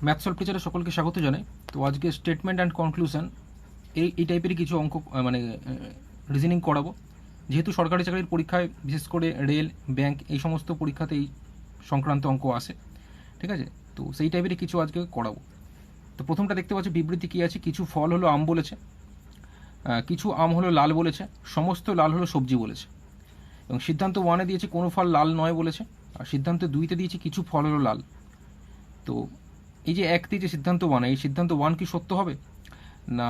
Math solve টিচারে সকলকে স্বাগত জানাই। তো আজকে স্টেটমেন্ট অ্যান্ড কনক্লুশন এই টাইপেরই কিছু অঙ্ক মানে রিজনিং করাবো। যেহেতু সরকারি চাকরির পরীক্ষায় বিশেষ করে রেল, ব্যাংক এই সমস্ত পরীক্ষাতেই সংক্রান্ত অঙ্ক আসে, ঠিক আছে? তো সেই টাইপেরই কিছু আজকে করাবো। তো প্রথমটা দেখতে পাচ্ছি বিবৃতি কী আছে, কিছু ফল হলো আম বলেছে, কিছু আম হলো লাল বলেছে, সমস্ত লাল হলো সবজি বলেছে। এবং সিদ্ধান্ত ওয়ানে দিয়েছে কোনো ফল লাল নয় বলেছে, আর সিদ্ধান্ত দুইতে দিয়েছে কিছু ফল হলো লাল। তো এই যে এক দিয়ে যে সিদ্ধান্ত ওয়ান, এই সিদ্ধান্ত ওয়ান কি সত্য হবে না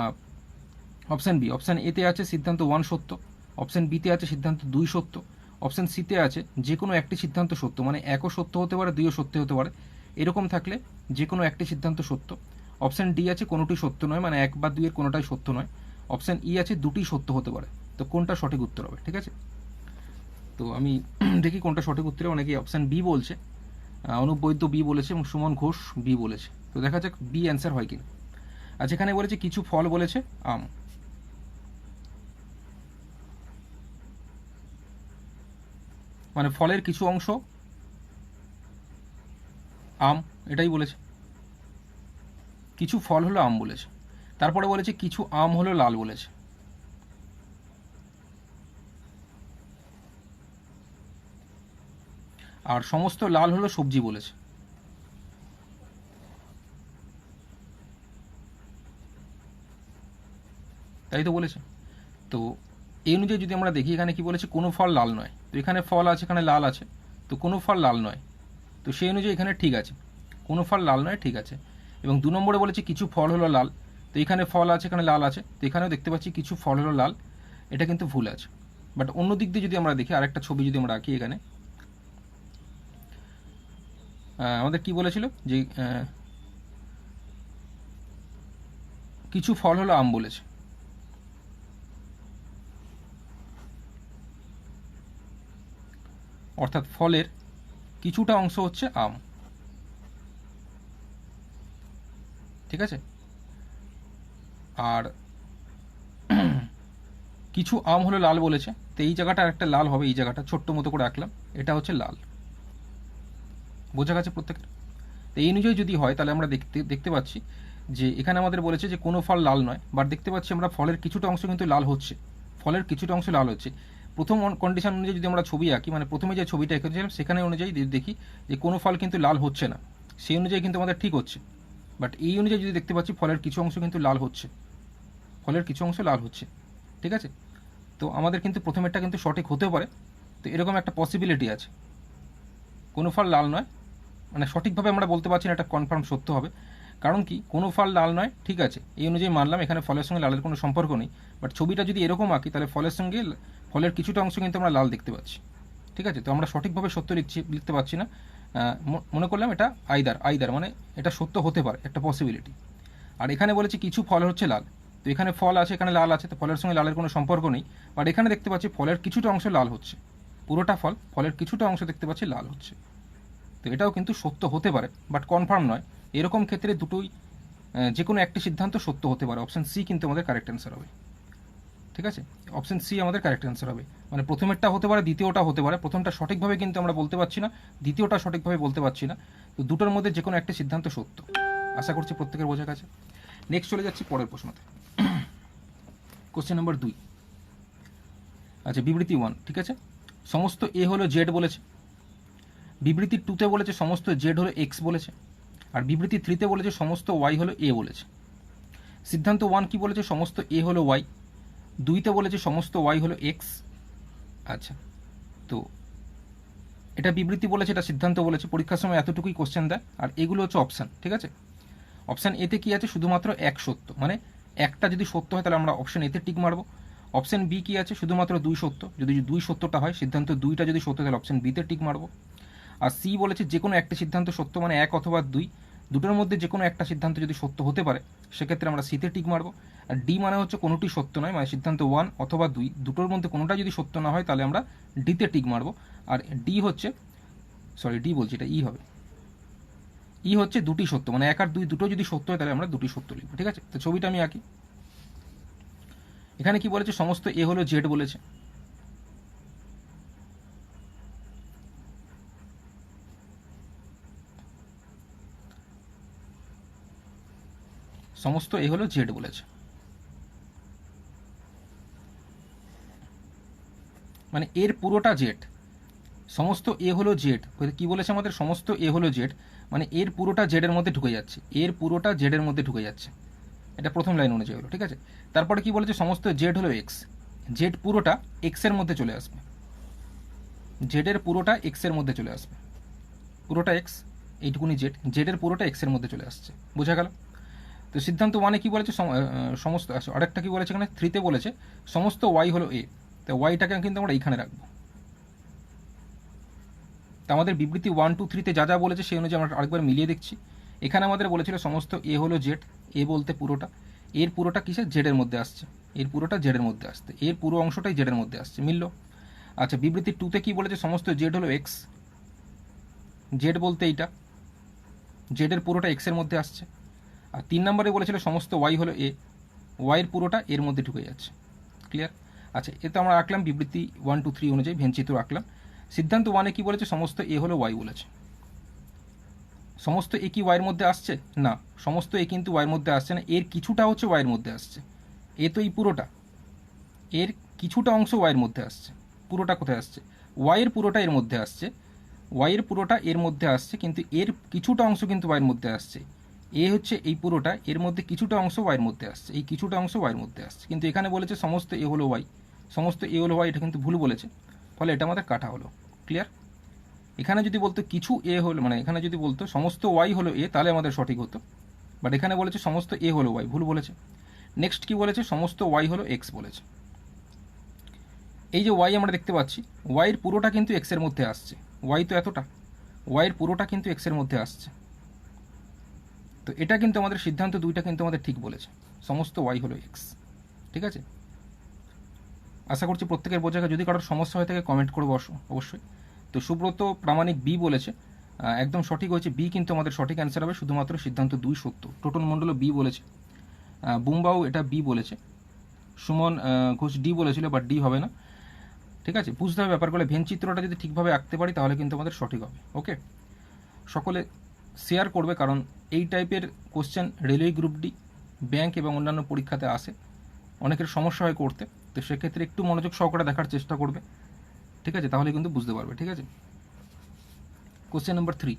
অপশান বি? অপশান এতে আছে সিদ্ধান্ত ওয়ান সত্য, অপশান বিতে আছে সিদ্ধান্ত দুই সত্য, অপশান সিতে আছে যে কোনো একটি সিদ্ধান্ত সত্য, মানে একও সত্য হতে পারে দুইও সত্য হতে পারে। এরকম থাকলে যে কোনো একটি সিদ্ধান্ত সত্য। অপশান ডি আছে কোনোটি সত্য নয়, মানে এক বা দুইয়ের কোনোটাই সত্য নয়। অপশান ই আছে দুটি সত্য হতে পারে। তো কোনটা সঠিক উত্তর হবে? ঠিক আছে, তো আমি দেখি কোনটা সঠিক উত্তর। অনেকে অপশান বি বলছে, অনুপ বৈদ্য বি বলেছে এবং সুমন ঘোষ বি বলেছে। তো দেখা যাক বি অ্যান্সার হয় কিনা। আচ্ছা, এখানে বলেছে কিছু ফল বলেছে আম, মানে ফলের কিছু অংশ আম, এটাই বলেছে। কিছু ফল হলো আম বলেছে। তারপরে বলেছে কিছু আম হলো লাল বলেছে। আর সমস্ত লাল হলো সবজি বলেছে। তাই তো বলেছে। তো এই অনুযায়ী যদি আমরা দেখি, এখানে কি বলেছে, কোনো ফল লাল নয়। তো এখানে ফল আছে, এখানে লাল আছে, তো কোনো ফল লাল নয়। তো সেই অনুযায়ী এখানে ঠিক আছে, কোনো ফল লাল নয়, ঠিক আছে। এবং দু নম্বরে বলেছে কিছু ফল হলো লাল। তো এখানে ফল আছে, এখানে লাল আছে, তো এখানেও দেখতে পাচ্ছি কিছু ফল হলো লাল, এটা কিন্তু ভুল আছে। বাট অন্য দিক দিয়ে যদি আমরা দেখি, আরেকটা ছবি যদি আমরা আঁকি, এখানে আমাদের কি বলেছিল যে কিছু ফল হলো আম বলেছে, অর্থাৎ ফলের কিছুটা অংশ হচ্ছে আম, ঠিক আছে। আর কিছু আম হলো লাল বলেছে, তো এই জায়গাটা একটা লাল হবে, এই জায়গাটা ছোট্ট মতো করে আঁকলাম, এটা হচ্ছে লাল। বোঝা গেছে প্রত্যেকের? তো এই অনুযায়ী যদি হয় তাহলে আমরা দেখতে পাচ্ছি যে এখানে আমাদের বলেছে যে কোনো ফল লাল নয়, বাট দেখতে পাচ্ছি আমরা ফলের কিছুটা অংশ কিন্তু লাল হচ্ছে, ফলের কিছুটা অংশ লাল হচ্ছে। প্রথম কন্ডিশন অনুযায়ী যদি আমরা ছবি আঁকি, মানে প্রথমে যে ছবিটা এঁকেছিলাম সেখানে অনুযায়ী দেখি যে কোনো ফল কিন্তু লাল হচ্ছে না, সেই অনুযায়ী কিন্তু আমাদের ঠিক হচ্ছে। বাট এই অনুযায়ী যদি দেখতে পাচ্ছি ফলের কিছু অংশ কিন্তু লাল হচ্ছে, ফলের কিছু অংশ লাল হচ্ছে, ঠিক আছে। তো আমাদের কিন্তু প্রথমেরটা কিন্তু সঠিক হতেও পারে। তো এরকম একটা পসিবিলিটি আছে, কোনো ফল লাল নয়, মানে সঠিকভাবে আমরা বলতে পারছি না এটা কনফার্ম সত্য হবে। কারণ কি, কোনো ফল লাল নয়, ঠিক আছে, এই অনুযায়ী মানলাম এখানে ফলের সঙ্গে লালের কোনো সম্পর্ক নেই। বাট ছবিটা যদি এরকম আঁকি তাহলে ফলের সঙ্গে ফলের কিছুটা অংশ কিন্তু আমরা লাল দেখতে পাচ্ছি, ঠিক আছে। তো আমরা সঠিকভাবে সত্য লিখতে পারছি না, মনে করলাম এটা আইদার মানে এটা সত্য হতে পারে, একটা পসিবিলিটি। আর এখানে বলেছি কিছু ফল হচ্ছে লাল, তো এখানে ফল আছে, এখানে লাল আছে, তো ফলের সঙ্গে লালের কোনো সম্পর্ক নেই। বাট এখানে দেখতে পাচ্ছি ফলের কিছুটা অংশ লাল হচ্ছে, পুরোটা ফল, ফলের কিছুটা অংশ দেখতে পাচ্ছি লাল হচ্ছে। তো এটাও কিন্তু সত্য হতে পারে, বাট কনফার্ম নয়। এরকম ক্ষেত্রে দুটোই যে কোনো একটি সিদ্ধান্ত সত্য হতে পারে। অপশান সি কিন্তু আমাদের কারেক্ট অ্যান্সার হবে, ঠিক আছে। অপশান সি আমাদের কারেক্ট অ্যান্সার হবে, মানে প্রথমেরটা হতে পারে, দ্বিতীয়টা হতে পারে। প্রথমটা সঠিকভাবে কিন্তু আমরা বলতে পারছি না, দ্বিতীয়টা সঠিকভাবে বলতে পারছি না। তো দুটোর মধ্যে যে কোনো একটি সিদ্ধান্ত সত্য। আশা করছি প্রত্যেকের বোঝা গেছে। নেক্সট চলে যাচ্ছি পরের প্রশ্নতে। Question number 2। আচ্ছা, বিবৃতি 1, ঠিক আছে, সমস্ত এ হলো জেড বলেছে। বিবৃতি 2তে বলেছে সমস্ত জেড হলো এক্স বলেছে। আর বিবৃতি 3তে বলেছে সমস্ত ওয়াই হলো এ বলেছে। সিদ্ধান্ত 1 কি বলেছে, সমস্ত এ হলো ওয়াই। 2তে বলেছে সমস্ত ওয়াই হলো এক্স। আচ্ছা, তো এটা বিবৃতি বলেছে, এটা সিদ্ধান্ত বলেছে। পরীক্ষার সময় এতটুকুই কোশ্চেন দেয়। আর এগুলো হচ্ছে অপশান, ঠিক আছে। অপশান এতে কি আছে, শুধুমাত্র এক সত্য, মানে একটা যদি সত্য হয় তাহলে আমরা অপশান এতে টিক মারবো। অপশান বি কি আছে, শুধুমাত্র দুই সত্য, যদি দুই সত্যটা হয়, সিদ্ধান্ত দুইটা যদি সত্য তাহলে অপশান বিতে টিক মারবো। আর সি বলেছে যে কোনো একটা সিদ্ধান্ত সত্য, মানে এক অথবা দুই, দুটোর মধ্যে যে কোনো একটা সিদ্ধান্ত যদি সত্য হতে পারে সেক্ষেত্রে আমরা সিতে টিক মারবো। আর ডি মানে হচ্ছে কোনোটি সত্য নয়, মানে সিদ্ধান্ত 1 অথবা 2 দুটোর মধ্যে কোনোটা যদি সত্য না হয় তাহলে আমরা ডিতে টিক মারবো। আর ডি হচ্ছে, ডি বলছি, এটা ই হবে। ই হচ্ছে দুটি সত্য, মানে এক আর দুই দুটো যদি সত্য হয় তাহলে আমরা দুটি সত্য লিখবো, ঠিক আছে। তো ছবিটা আমি আঁকি। এখানে কি বলেছে, সমস্ত এ হলো জেড বলেছে। সমস্ত এ হলো জেড বলেছে, মানে এর পুরোটা জেড, সমস্ত এ হলো জেড। কি বলেছে আমাদের? সমস্ত এ হলো জেড, মানে এর পুরোটা জেডের মধ্যে ঢুকে যাচ্ছে, এর পুরোটা জেডের মধ্যে ঢুকে যাচ্ছে। এটা প্রথম লাইন অনুযায়ী হলো, ঠিক আছে। তারপরে কি বলেছে? সমস্ত জেড হলো এক্স, জেড পুরোটা এক্সের মধ্যে চলে আসবে, জেডের পুরোটা এক্সের মধ্যে চলে আসবে, পুরোটা এক্স, এইটুকুনি জেড, জেডের পুরোটা এক্সের মধ্যে চলে আসছে, বোঝা গেল? তো সিদ্ধান্ত ওয়ানে কি বলেছে? সমস্ত, আরেকটা কি বলেছে এখানে? 3-তে বলেছে সমস্ত ওয়াই হলো এ, তো ওয়াইটাকে কিন্তু আমরা এইখানে রাখবো। তা আমাদের বিবৃতি 1, 2, 3-তে যা যা বলেছে সেই অনুযায়ী আমরা আরেকবার মিলিয়ে দেখছি। এখানে আমাদের বলেছিল সমস্ত এ হলো জেড, এ বলতে পুরোটা, এর পুরোটা কিসের? জেডের মধ্যে আসছে, এর পুরোটা জেডের মধ্যে আসছে, এর পুরো অংশটাই জেডের মধ্যে আসছে, মিলল? আচ্ছা, বিবৃতি 2-তে কি বলেছে? সমস্ত জেড হলো এক্স, জেড বলতে এইটা, জেডের পুরোটা এক্সের মধ্যে আসছে। আর 3 নম্বরে বলেছিল সমস্ত ওয়াই হলো এ, ওয়াইয়ের পুরোটা এর মধ্যে ঢুকে যাচ্ছে, ক্লিয়ার? আচ্ছা, এ তো আমরা রাখলাম বিবৃতি 1, 2, 3 অনুযায়ী, ভেনচিত্র রাখলাম। সিদ্ধান্ত ওয়ানে কি বলেছে? সমস্ত এ হলো ওয়াই বলেছে। সমস্ত এ কি ওয়াইয়ের মধ্যে আসছে? না, সমস্ত এ কিন্তু ওয়াইয়ের মধ্যে আসছে না, এর কিছুটা হচ্ছে ওয়াইয়ের মধ্যে আসছে, এ তো এই পুরোটা, এর কিছুটা অংশ ওয়াইয়ের মধ্যে আসছে, পুরোটা কোথায় আসছে? ওয়াইয়ের পুরোটা এর মধ্যে আসছে, ওয়াইয়ের পুরোটা এর মধ্যে আসছে, কিন্তু এর কিছুটা অংশ কিন্তু ওয়াইয়ের মধ্যে আসছে। এ হচ্ছে এই পুরোটা, এর মধ্যে কিছুটা অংশ ওয়াইয়ের মধ্যে আসছে, এই কিছুটা অংশ ওয়াইয়ের মধ্যে আসছে, কিন্তু এখানে বলেছে সমস্ত এ হলো ওয়াই, সমস্ত এ হলো ওয়াই, এটা কিন্তু ভুল বলেছে, ফলে এটা আমাদের কাটা হলো, ক্লিয়ার? এখানে যদি বলতো কিছু এ হলো, মানে এখানে যদি বলতো সমস্ত ওয়াই হলো এ, তাহলে আমাদের সঠিক হতো, বাট এখানে বলেছে সমস্ত এ হলো ওয়াই, ভুল বলেছে। নেক্সট কি বলেছে? সমস্ত ওয়াই হলো এক্স বলেছে। এই যে ওয়াই আমরা দেখতে পাচ্ছি, ওয়াইয়ের পুরোটা কিন্তু এক্সের মধ্যে আসছে, ওয়াই তো এতটা, ওয়াইয়ের পুরোটা কিন্তু এক্সের মধ্যে আসছে, তো এটা কিন্তু আমাদের সিদ্ধান্ত 2টা কিন্তু আমাদের ঠিক বলেছে, সমস্ত ওয়াই হলো এক্স, ঠিক আছে? আশা করছি প্রত্যেকের বোঝা গেছে। যদি কারোর সমস্যা হয়ে থাকে কমেন্ট করবো অবশ্যই। তো সুব্রত প্রামাণিক বি বলেছে, একদম সঠিক হয়েছে, বি কিন্তু আমাদের সঠিক অ্যান্সার হবে, শুধুমাত্র সিদ্ধান্ত 2 সত্য। টোটন মণ্ডল বি বলেছে, বুমবাউ এটা বি বলেছে, সুমন ঘোষ ডি বলেছিল, বাট ডি হবে না, ঠিক আছে? বুঝতে হবে ব্যাপারগুলো, ভেনচিত্রটা যদি ঠিকভাবে আঁকতে পারি তাহলে কিন্তু আমাদের সঠিক হবে। ওকে, সকলে শেয়ার করবে, কারণ এই টাইপের question railway group D, bank এবং অন্যান্য পরীক্ষাতে আসে, অনেকের সমস্যা হয় করতে, তো সেক্ষেত্রে একটু মনোযোগ সহকারে দেখার চেষ্টা করবে, ঠিক আছে? তাহলে কিন্তু বুঝতে পারবে, ঠিক আছে? কোশ্চেন নাম্বার 3,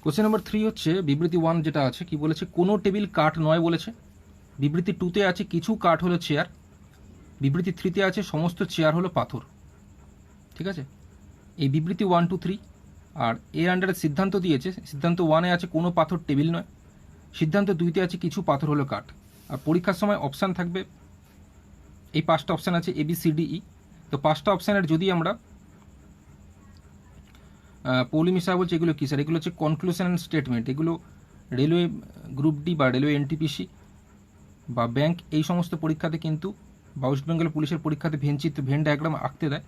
কোশ্চেন নাম্বার 3 হচ্ছে বিবৃতি 1 যেটা আছে, কি বলেছে? কোনো টেবিল কাঠ নয় বলেছে। বিবৃতি 2-তে আছে কিছু কাঠ হলো চেয়ার, বিবৃতি 3-তে আছে সমস্ত চেয়ার হলো পাথর, ঠিক আছে? এই বিবৃতি 1, 2, 3, আর এর আন্ডারে সিদ্ধান্ত দিয়েছে, সিদ্ধান্ত 1-এ আছে কোনো পাথর টেবিল নয়, সিদ্ধান্ত 2-তে আছে কিছু পাথর হলো কাঠ। আর পরীক্ষার সময় অপশান থাকবে, এই 5টা অপশান আছে A B C D E, তো 5টা অপশানের যদি আমরা পৌলি মিশা বলছে, এগুলো কী স্যার? এগুলো হচ্ছে কনক্লুশন অ্যান্ড স্টেটমেন্ট, এগুলো রেলওয়ে গ্রুপ ডি বা রেলওয়ে এনটিপিসি বা ব্যাংক এই সমস্ত পরীক্ষাতে কিন্তু, বা ওয়েস্ট বেঙ্গল পুলিশের পরীক্ষাতে ভেন ডায়াগ্রাম আঁকতে দেয়,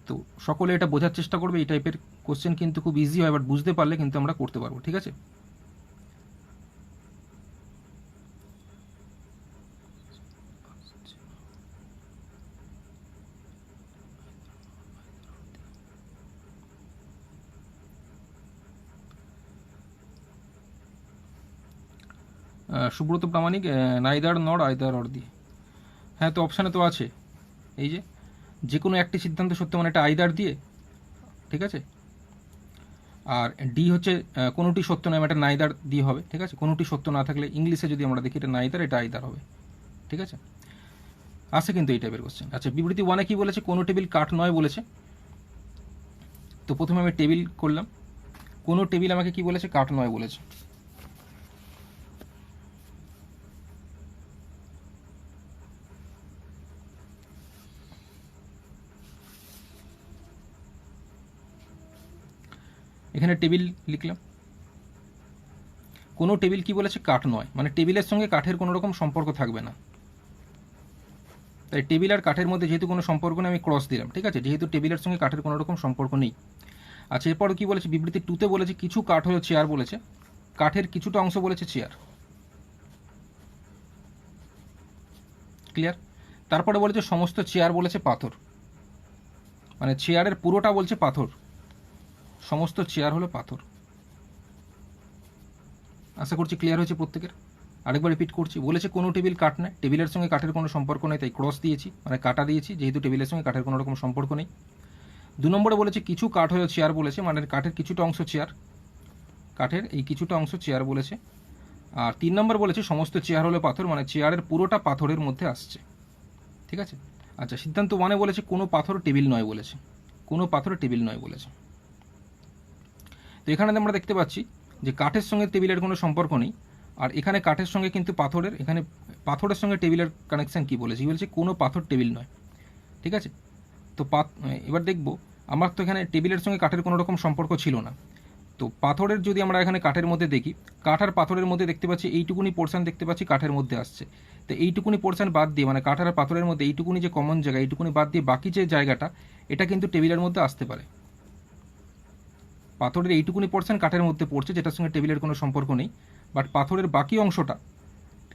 তো সকলে এটা বোঝার চেষ্টা করবে। এই টাইপের কোশ্চেন কিন্তু খুব ইজি হয়, বাট বুঝতে পারলে কিন্তু আমরা করতে পারবো, ঠিক আছে? সুব্রত প্রামাণিক নাইদার নর আইদার অর দিয়ে, হ্যাঁ, তো অপশানে তো আছে এই যে কোনো একটি সিদ্ধান্ত সত্য, মানে এটা আইদার দিয়ে, ঠিক আছে? আর ডি হচ্ছে কোনোটি সত্য নয়, এটা নাইদার দিয়ে হবে, ঠিক আছে? কোনোটি সত্য না থাকলে ইংলিশে যদি আমরা দেখি এটা নাইদার, এটা আইদার হবে, ঠিক আছে? আসে কিন্তু এই টাইপের কোশ্চেন। আচ্ছা, বিবৃতি 1-এ কি বলেছে? কোনো টেবিল কাঠ নয় বলেছে, তো প্রথমে আমি টেবিল করলাম, কোনো টেবিল আমাকে কি বলেছে? কাঠ নয় বলেছে। এখানে টেবিল লিখলাম, কোনো টেবিল কি বলেছে? কাঠ নয়, মানে টেবিলের সঙ্গে কাঠের কোনো রকম সম্পর্ক থাকবে না, তাই টেবিল আর কাঠের মধ্যে যেহেতু কোনো সম্পর্ক নেই, আমি ক্রস দিলাম, ঠিক আছে? যেহেতু টেবিলের সঙ্গে কাঠের কোনো রকম সম্পর্ক নেই। আচ্ছা, এরপর কি বলেছে? বিবৃতি 2-তে বলেছে কিছু কাঠ হলো চেয়ার বলেছে, কাঠের কিছুটা অংশ বলেছে চেয়ার, ক্লিয়ার? তারপরে বলেছে সমস্ত চেয়ার বলেছে পাথর, মানে চেয়ারের পুরোটা বলছে পাথর, সমস্ত চেয়ার হলো পাথর। আশা করছি ক্লিয়ার হয়েছে প্রত্যেকের। আরেকবার রিপিট করছি, বলেছে কোনো টেবিল কাঠ নয়, টেবিলের সঙ্গে কাঠের কোনো সম্পর্ক নেই, তাই ক্রস দিয়েছি, মানে কাটা দিয়েছি, যেহেতু টেবিলের সঙ্গে কাঠের কোনো রকম সম্পর্ক নেই। 2 নম্বরে বলেছে কিছু কাঠ হলো চেয়ার বলেছে, মানে কাঠের কিছুটা অংশ চেয়ার, কাঠের এই কিছুটা অংশ চেয়ার বলেছে। আর 3 নম্বর বলেছে সমস্ত চেয়ার হলো পাথর, মানে চেয়ারের পুরোটা পাথরের মধ্যে আসছে। ঠিক আছে? আচ্ছা, সিদ্ধান্ত 1-এ বলেছে কোনো পাথর টেবিল নয় বলেছে, কোনো পাথর টেবিল নয় বলেছে। তো এখানে আমরা দেখতে পাচ্ছি যে কাঠের সঙ্গে টেবিলের কোনো সম্পর্ক নেই, আর এখানে কাঠের সঙ্গে কিন্তু পাথরের, এখানে পাথরের সঙ্গে টেবিলের কানেকশন কি বলেছে, বলছে কোনো পাথর টেবিল নয়। ঠিক আছে? তো এবার দেখব, আমার তো এখানে টেবিলের সঙ্গে কাঠের কোনো রকম সম্পর্ক ছিল না, তো পাথরের যদি আমরা এখানে কাঠের মধ্যে দেখি, কাঠ আর পাথরের মধ্যে দেখতে পাচ্ছি এইটুকুনি পোর্শন দেখতে পাচ্ছি কাঠের মধ্যে আসছে। তো এইটুকুনি পোর্শন বাদ দিয়ে, মানে কাঠ আর পাথরের মধ্যে এইটুকুনি যে কমন জায়গা, এইটুকুনি বাদ দিয়ে বাকি যে জায়গাটা, এটা কিন্তু টেবিলের মধ্যে আসতে পারে। পাথরের এইটুকুনি পোর্শন কাঠের মধ্যে পড়ছে, যেটার সঙ্গে টেবিলের কোনো সম্পর্ক নেই, বাট পাথরের বাকি অংশটা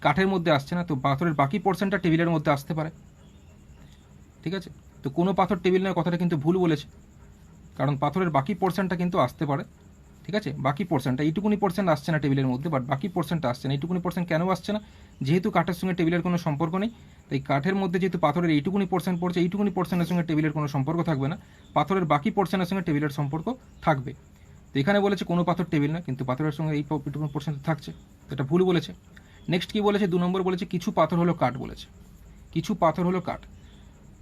কাঠের মধ্যে আসছে না, তো পাথরের বাকি পোর্শনটা টেবিলের মধ্যে আসতে পারে। ঠিক আছে? তো কোনো পাথর টেবিল নয় কথাটা কিন্তু ভুল বলেছে, কারণ পাথরের বাকি পোর্শনটা কিন্তু আসতে পারে। ঠিক আছে? বাকি পোর্শনটা, এইটুকুনি পোর্শন আসছে না টেবিলের মধ্যে, বাট বাকি পোর্শনটা আসছে না। এইটুকুনি পোর্শন কেন আসছে না? যেহেতু কাঠের সঙ্গে টেবিলের কোনো সম্পর্ক নেই, তাই কাঠের মধ্যে যেহেতু পাথরের এইটুকুনি পোর্শন পড়ছে, এইটুকুনি পোর্শনের সঙ্গে টেবিলের কোনো সম্পর্ক থাকবে না, পাথরের বাকি পোর্শনের সঙ্গে টেবিলের সম্পর্ক থাকবে। তো এখানে বলেছে কোনো পাথর টেবিল না, কিন্তু পাথরের সঙ্গে এইটুকুনি পোর্শন থাকছে, এটা ভুল বলেছে। নেক্সট কি বলেছে, 2 নম্বর বলেছে কিছু পাথর হলো কাঠ বলেছে, কিছু পাথর হলো কাঠ।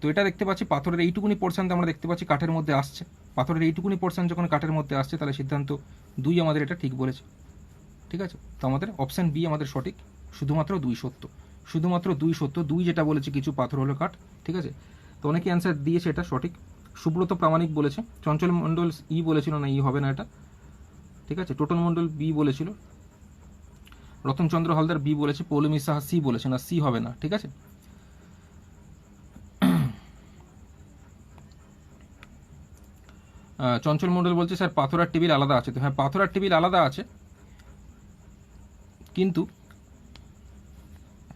তো এটা দেখতে পাচ্ছি পাথরের এইটুকুনি পোর্শন আমরা দেখতে পাচ্ছি কাঠের মধ্যে আসছে, পাথরের এইটুকুনি পোর্শন যখন কাঠের মধ্যে আসছে, তাহলে সিদ্ধান্ত 2 আমাদের এটা ঠিক বলেছে। ঠিক আছে? তো আমাদের অপশান বি আমাদের সঠিক, শুধুমাত্র 2 সত্য, শুধুমাত্র 2 সত্য, 2 যেটা বলেছে কিছু পাথর হলো কাঠ। ঠিক আছে? তো অনেকে অ্যান্সার দিয়েছে এটা সঠিক। সুব্রত প্রামাণিক বলেছে, চঞ্চল মণ্ডল ই বলেছিল না, ই হবে না এটা। ঠিক আছে? টোটন মণ্ডল বি বলেছিল, রতনচন্দ্র হালদার বি বলেছে, পৌলমী সাহা সি বলেছে, না সি হবে না। ঠিক আছে? চঞ্চল মণ্ডল বলছে স্যার পাথর আর টেবিল আলাদা আছে। তো হ্যাঁ, পাথর আর টেবিল আলাদা আছে, কিন্তু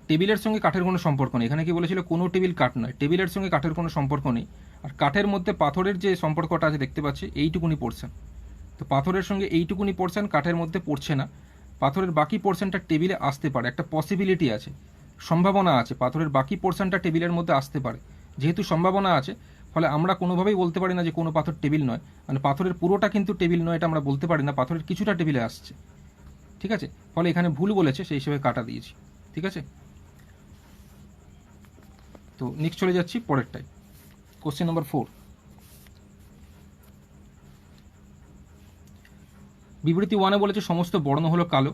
টেবিলের সঙ্গে কাঠের কোনো সম্পর্ক নেই। এখানে কি বলেছিল, কোনো টেবিল কাঠ নয়, টেবিলের সঙ্গে কাঠের কোনো সম্পর্ক নেই। আর কাঠের মধ্যে পাথরের যে সম্পর্কটা আছে দেখতে পাচ্ছি এইটুকুনি পোর্শন, তো পাথরের সঙ্গে এইটুকুনি পোর্শন কাঠের মধ্যে পড়ছে না, পাথরের বাকি পোর্শনটা টেবিলে আসতে পারে, একটা পসিবিলিটি আছে, সম্ভাবনা আছে, পাথরের বাকি পোর্শনটা টেবিলের মধ্যে আসতে পারে। যেহেতু সম্ভাবনা আছে, ফলে আমরা কোনোভাবেই বলতে পারি না যে কোনো পাথর টেবিল নয়, মানে পাথরের পুরোটা কিন্তু টেবিল নয়, এটা আমরা বলতে পারি না, পাথরের কিছুটা টেবিলে আসছে। ঠিক আছে? ফলে এখানে ভুল বলেছে, সেই হিসেবে কাটা দিয়েছি। ঠিক আছে? তো নেক্সট চলে যাচ্ছি পরেরটাই, কোশ্চেন নম্বর 4। বিবৃতি 1-এ বলেছে সমস্ত বর্ণ হলো কালো।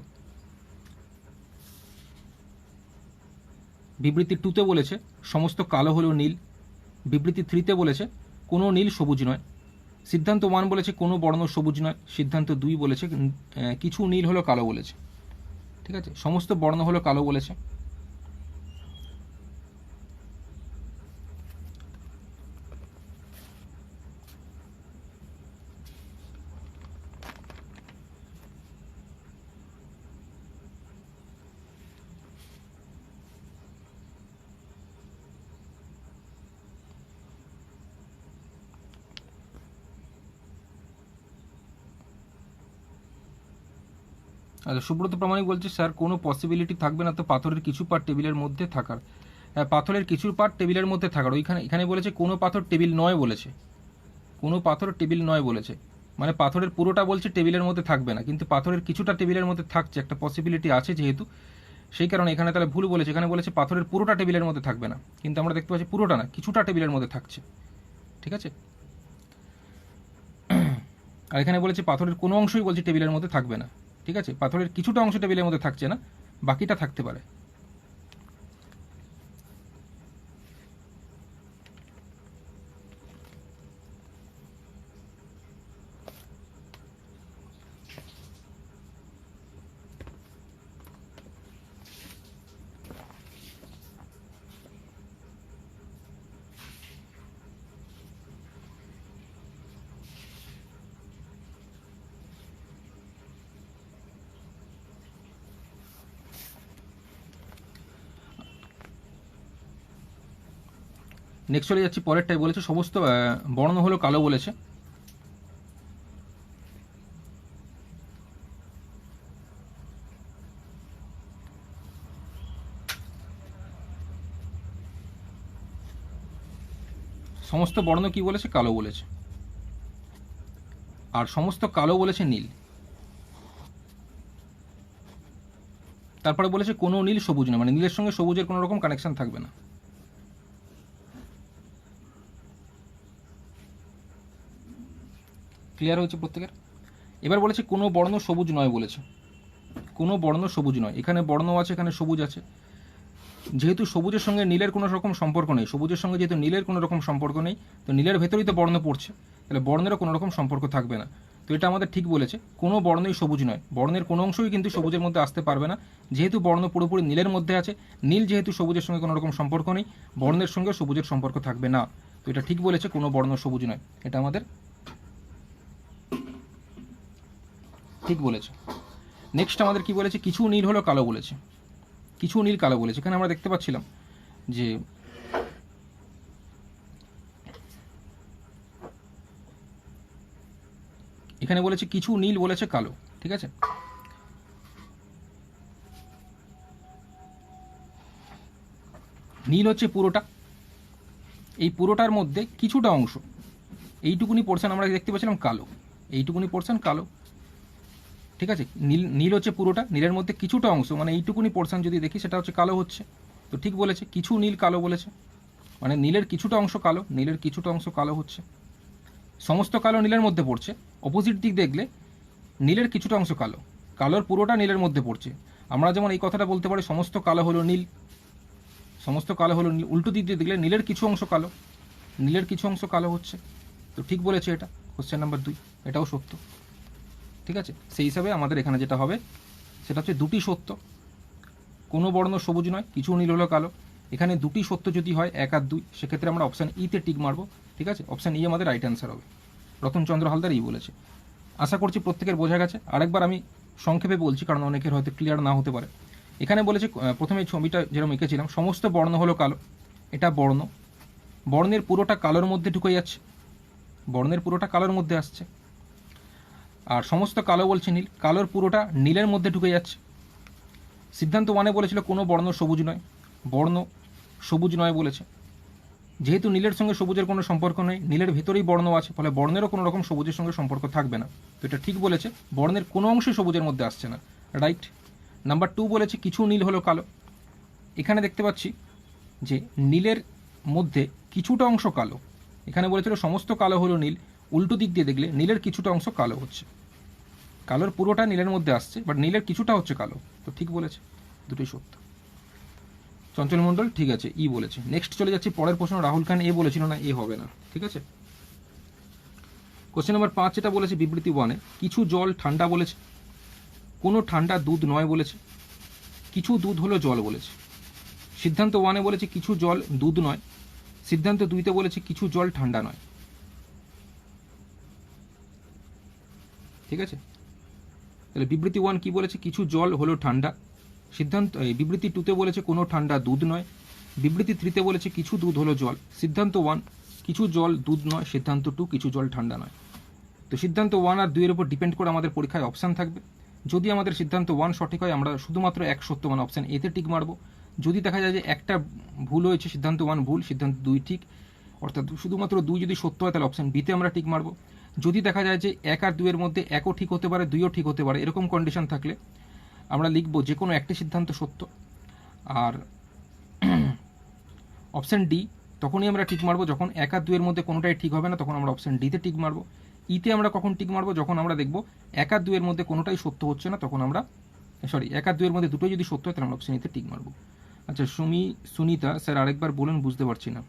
বিবৃতি 2-তে বলেছে সমস্ত কালো হলো নীল। বিবৃতি 3-তে বলেছে কোনো নীল সবুজ নয়। সিদ্ধান্ত 1 বলেছে কোনো বর্ণ সবুজ নয়। সিদ্ধান্ত 2 বলেছে কিছু নীল হলো কালো বলেছে। ঠিক আছে? সমস্ত বর্ণ হলো কালো বলেছে। আচ্ছা, সুব্রত প্রামাণিক বলছে স্যার কোনো পসিবিলিটি থাকবে না তো পাথরের কিছু পার্ট টেবিলের মধ্যে থাকার। হ্যাঁ, পাথরের কিছু পার্ট টেবিলের মধ্যে থাকার, এখানে বলেছে কোনো পাথর টেবিল নয় বলেছে, কোনো পাথর টেবিল নয় বলেছে, মানে পাথরের পুরোটা বলছে টেবিলের মধ্যে থাকবে না, কিন্তু পাথরের কিছুটা টেবিলের মধ্যে থাকছে, একটা পসিবিলিটি আছে যেহেতু, সেই কারণে এখানে তাহলে ভুল বলেছে। এখানে বলেছে পাথরের পুরোটা টেবিলের মধ্যে থাকবে না, কিন্তু আমরা দেখতে পাচ্ছি পুরোটা না, কিছুটা টেবিলের মধ্যে থাকছে। ঠিক আছে? আর এখানে বলেছে পাথরের কোনো অংশই বলছে টেবিলের মধ্যে থাকবে না। ঠিক আছে? পাথরের কিছুটা অংশ টেবিলের মধ্যে থাকছে না, বাকিটা থাকতে পারে। নেক্সট চলে যাচ্ছি পরেরটাই, বলেছে সমস্ত বর্ণ হলো কালো বলেছে। সমস্ত বর্ণ কি বলেছে? কালো বলেছে। আর সমস্ত কালো বলেছে নীল। তারপরে বলেছে কোনো নীল সবুজ না, মানে নীলের সঙ্গে সবুজের কোনো রকম কানেকশন থাকবে না। ক্লিয়ার হয়েছে প্রত্যেকের? এবার বলেছে কোনো বর্ণ সবুজ নয় বলেছে। কোনো বর্ণ সবুজ নয়, এখানে বর্ণ আছে, এখানে সবুজ আছে। যেহেতু সবুজের সঙ্গে নীলের কোনো রকম সম্পর্ক নেই, সবুজের সঙ্গে যেহেতু নীলের কোনো রকম সম্পর্ক নেই, তো নীলের ভেতরেই তো বর্ণ পড়ছে, তাহলে বর্ণেরও কোনো রকম সম্পর্ক থাকবে না। তো এটা আমাদের ঠিক বলেছে, কোনো বর্ণই সবুজ নয়, বর্ণের কোনো অংশই কিন্তু সবুজের মধ্যে আসতে পারবে না। যেহেতু বর্ণ পুরোপুরি নীলের মধ্যে আছে, নীল যেহেতু সবুজের সঙ্গে কোনো রকম সম্পর্ক নেই, বর্ণের সঙ্গে সবুজের সম্পর্ক থাকবে না। তো এটা ঠিক বলেছে, কোনো বর্ণ সবুজ নয়, এটা আমাদের ঠিক বলেছে। নেক্সট আমাদের কি বলেছে? কিছু নীল হলো কালো বলেছে। কিছু নীল কালো বলেছে। এখানে আমরা দেখতে পাচ্ছিলাম যে এখানে বলেছে কিছু নীল বলেছে কালো, ঠিক আছে। নীল হচ্ছে পুরোটা, এই পুরোটার মধ্যে কিছুটা অংশ, এইটুকুনি পোর্শন আমরা দেখতে পাচ্ছিলাম কালো, এইটুকুনি পোর্শন কালো, ঠিক আছে। নীল নীল হচ্ছে পুরোটা, নীলের মধ্যে কিছুটা অংশ মানে এইটুকুনি পোর্শন যদি দেখি সেটা হচ্ছে কালো হচ্ছে। তো ঠিক বলেছে, কিছু নীল কালো বলেছে, মানে নীলের কিছুটা অংশ কালো, নীলের কিছুটা অংশ কালো হচ্ছে। সমস্ত কালো নীলের মধ্যে পড়ছে, অপোজিট দিক দেখলে নীলের কিছুটা অংশ কালো, কালোর পুরোটা নীলের মধ্যে পড়ছে। আমরা যেমন এই কথাটা বলতে পারি সমস্ত কালো হলো নীল, সমস্ত কালো হলো নীল। উল্টো দিক দিয়ে দেখলে নীলের কিছু অংশ কালো, নীলের কিছু অংশ কালো হচ্ছে। তো ঠিক বলেছে এটা, কোশ্চেন নাম্বার 2, এটাও সত্য, ঠিক আছে। সেই হিসাবে আমাদের এখানে যেটা হবে সেটা হচ্ছে দুটি সত্য, কোনো বর্ণ সবুজ নয়, কিছু নীল হলো কালো। এখানে দুটি সত্য যদি হয় 1 আর 2, সেক্ষেত্রে আমরা অপশান ইতে টিক মারবো, ঠিক আছে। অপশান ই আমাদের রাইট অ্যান্সার হবে। রতনচন্দ্র হালদার ই বলেছে। আশা করছি প্রত্যেকের বোঝা গেছে। আরেকবার আমি সংক্ষেপে বলছি, কারণ অনেকের হয়তো ক্লিয়ার না হতে পারে। এখানে বলেছে প্রথমে ছবিটা যেরকম এঁকেছিলাম, সমস্ত বর্ণ হলো কালো, এটা বর্ণ, বর্ণের পুরোটা কালোর মধ্যে ঢুকে যাচ্ছে, বর্ণের পুরোটা কালোর মধ্যে আসছে। আর সমস্ত কালো বলছে নীল, কালোর পুরোটা নীলের মধ্যে ঢুকে যাচ্ছে। সিদ্ধান্ত 1-এ বলেছিল কোনো বর্ণ সবুজ নয়, বর্ণ সবুজ নয় বলেছে। যেহেতু নীলের সঙ্গে সবুজের কোনো সম্পর্ক নেই, নীলের ভেতরেই বর্ণ আছে, ফলে বর্ণেরও কোনো রকম সবুজের সঙ্গে সম্পর্ক থাকবে না। তো এটা ঠিক বলেছে, বর্ণের কোনো অংশই সবুজের মধ্যে আসছে না, রাইট। নাম্বার 2 বলেছে কিছু নীল হলো কালো। এখানে দেখতে পাচ্ছি যে নীলের মধ্যে কিছুটা অংশ কালো, এখানে বলেছিল সমস্ত কালো হলো নীল, উল্টো দিক দিয়ে দেখলে নীলের কিছুটা অংশ কালো হচ্ছে, কালোর পুরোটা নীলের মধ্যে আসছে, বাট নীলের কিছুটা হচ্ছে কালো। তো ঠিক বলেছে, দুটোই সত্য। চঞ্চল মণ্ডল ঠিক আছে, ই বলেছে। নেক্সট চলে যাচ্ছি পরের প্রশ্ন। রাহুল খান এ বলেছিল না, এ হবে না, ঠিক আছে। কোশ্চেন নাম্বার 5 এটা বলেছে বিবৃতি 1-এ কিছু জল ঠান্ডা বলেছে, কোনো ঠান্ডা দুধ নয় বলেছে, কিছু দুধ হলো জল বলেছে। সিদ্ধান্ত 1-এ বলেছে কিছু জল দুধ নয়, সিদ্ধান্ত 2-তে বলেছে কিছু জল ঠান্ডা নয়, ঠিক আছে। তাহলে বিবৃতি 1 কি বলেছে? কিছু জল হলো ঠান্ডা। সিদ্ধান্ত বিবৃতি 2-তে বলেছে কোনো ঠান্ডা দুধ নয়। বিবৃতি 3-তে বলেছে কিছু দুধ হলো জল। সিদ্ধান্ত 1 কিছু জল দুধ নয়, সিদ্ধান্ত 2 কিছু জল ঠান্ডা নয়। তো সিদ্ধান্ত 1 আর 2-এর উপর ডিপেন্ড করে আমাদের পরীক্ষায় অপশান থাকবে। যদি আমাদের সিদ্ধান্ত 1 সঠিক হয়, আমরা শুধুমাত্র এক সত্য মানে অপশান এতে টিক মারবো। যদি দেখা যায় যে একটা ভুল হয়েছে, সিদ্ধান্ত 1 ভুল, সিদ্ধান্ত 2 ঠিক, অর্থাৎ শুধুমাত্র 2 যদি সত্য হয় তাহলে অপশান বিতে আমরা টিক মারবো। যদি দেখা যায় যে 1 আর 2-এর মধ্যে 1ও ঠিক হতে পারে, 2ও ঠিক হতে পারে, এরকম কন্ডিশন থাকলে আমরা লিখবো যে কোনো একটি সিদ্ধান্ত সত্য। আর অপশান ডি তখনই আমরা টিক মারবো যখন 1 আর 2-এর মধ্যে কোনোটাই ঠিক হবে না, তখন আমরা অপশান ডিতে টিক মারবো। ইতে আমরা কখন টিক মারবো? যখন আমরা দেখবো 1 আর 2-এর মধ্যে কোনোটাই সত্য হচ্ছে না, তখন আমরা 1 আর 2-এর মধ্যে দুটোই যদি সত্য হয় তাহলে আমরা অপশান ইতে টিক মারবো। আচ্ছা সুনিতা স্যার আরেকবার বলেন, বুঝতে পারছি না।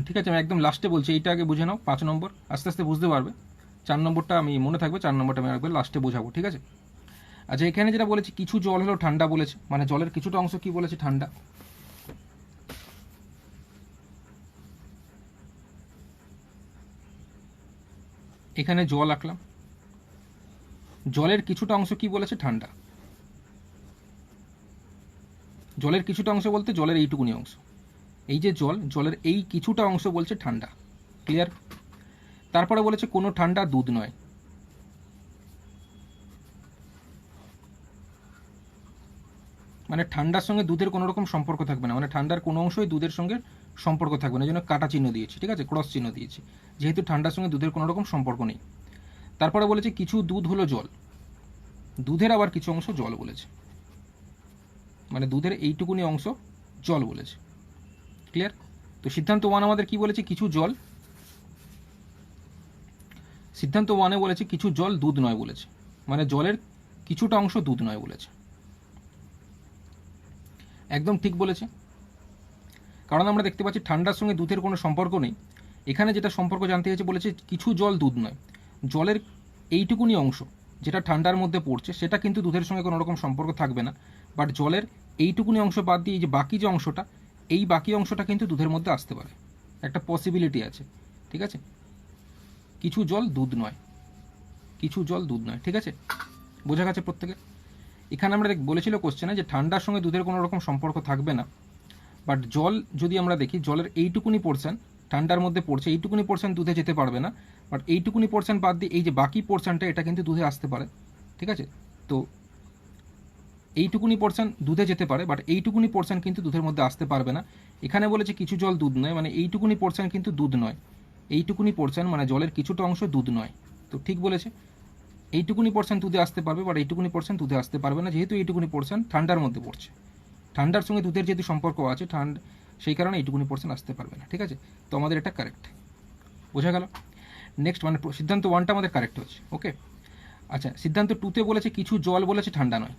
ঠিক আছে, আমি একদম লাস্টে বলছি, এইটা আগে বুঝে নাও। 5 নম্বর আস্তে আস্তে বুঝতে পারবে, 4 নম্বরটা আমি মনে থাকবে, 4 নম্বরটা আমি একবার লাস্টে বোঝাবো, ঠিক আছে। আচ্ছা এখানে যেটা বলেছি কিছু জল হলো ঠান্ডা বলেছে, মানে জলের কিছুটা অংশ কি বলেছে? ঠান্ডা। এখানে জল আঁকলাম, জলের কিছুটা অংশ কি বলেছে? ঠান্ডা। জলের কিছুটা অংশ বলতে জলের এইটুকুনি অংশ, এই যে জল, জলের এই কিছুটা অংশ বলছে ঠান্ডা। ক্লিয়ার? তারপরে বলেছে কোনো ঠান্ডা দুধ নয়। মানে ঠান্ডার সঙ্গে দুধের কোনো রকম সম্পর্ক থাকবে না, মানে ঠান্ডার কোনো অংশই দুধের সঙ্গে সম্পর্ক থাকবে না, এই জন্য কাটা চিহ্ন দিয়েছি, ঠিক আছে, ক্রস চিহ্ন দিয়েছি, যেহেতু ঠান্ডার সঙ্গে দুধের কোনো রকম সম্পর্ক নেই। তারপরে বলেছে কিছু দুধ হলো জল, দুধের আবার কিছু অংশ জল বলেছে, মানে দুধের এইটুকুনি অংশ জল বলেছে। ক্লিয়ার? তো সিদ্ধান্ত 1 আমাদের কি বলেছে? কিছু জল। সিদ্ধান্ত 1-এ বলেছে কিছু জল দুধ নয় বলেছে, মানে জলের কিছুটা অংশ দুধ নয় বলেছে। একদম ঠিক বলেছে, কারণ আমরা দেখতে পাচ্ছি ঠান্ডার সঙ্গে দুধের কোনো সম্পর্ক নেই। এখানে যেটা সম্পর্ক জানতে হয়েছে, বলেছে কিছু জল দুধ নয়, জলের এইটুকুনি অংশ যেটা ঠান্ডার মধ্যে পড়ছে সেটা কিন্তু দুধের সঙ্গে কোনো রকম সম্পর্ক থাকবে না, বাট জলের এইটুকুনি অংশ বাদ দিয়ে এই যে বাকি যে অংশটা, এই বাকি অংশটা কিন্তু দুধের মধ্যে আসতে পারে, একটা পসিবিলিটি আছে। ঠিক আছে, কিছু জল দুধ নয়, কিছু জল দুধ নয়, ঠিক আছে, বোঝা গেছে প্রত্যেকে? এখানে আমরা বলেছিল কোশ্চেনে যে ঠান্ডার সঙ্গে দুধের কোনো রকম সম্পর্ক থাকবে না, বাট জল যদি আমরা দেখি, জলের এইটুকুনি পোর্শন ঠান্ডার মধ্যে পড়ছে, এইটুকুনি পোর্শন দুধে যেতে পারবে না, বাট এইটুকুনি পোর্শন বাদ দিয়ে এই যে বাকি পোর্শনটা, এটা কিন্তু দুধে আসতে পারে। ঠিক আছে, তো এইটুকুনি পোর্শন দুধে যেতে পারে, বাট এইটুকুনি পোর্শন কিন্তু দুধের মধ্যে আসতে পারবে না। এখানে বলেছে কিছু জল দুধ নয়, মানে এইটুকুনি পোর্শন কিন্তু দুধ নয়, এইটুকুনি পোর্শন মানে জলের কিছুটা অংশ দুধ নয়। তো ঠিক বলেছে, এইটুকুনি পোর্শন দুধে আসতে পারবে, বাট এইটুকুনি পোর্শন দুধে আসতে পারবে না, যেহেতু এইটুকুনি পোর্শন ঠান্ডার মধ্যে পড়ছে, ঠান্ডার সঙ্গে দুধের যেহেতু সম্পর্ক আছে সেই কারণে এইটুকুনি পোর্শন আসতে পারবে না। ঠিক আছে, তো আমাদের এটা কারেক্ট, বোঝা গেল? নেক্সট, মানে সিদ্ধান্ত 1টা আমাদের কারেক্ট হচ্ছে। ওকে, আচ্ছা, সিদ্ধান্ত 2-তে বলেছে কিছু জল বলেছে ঠান্ডা নয়,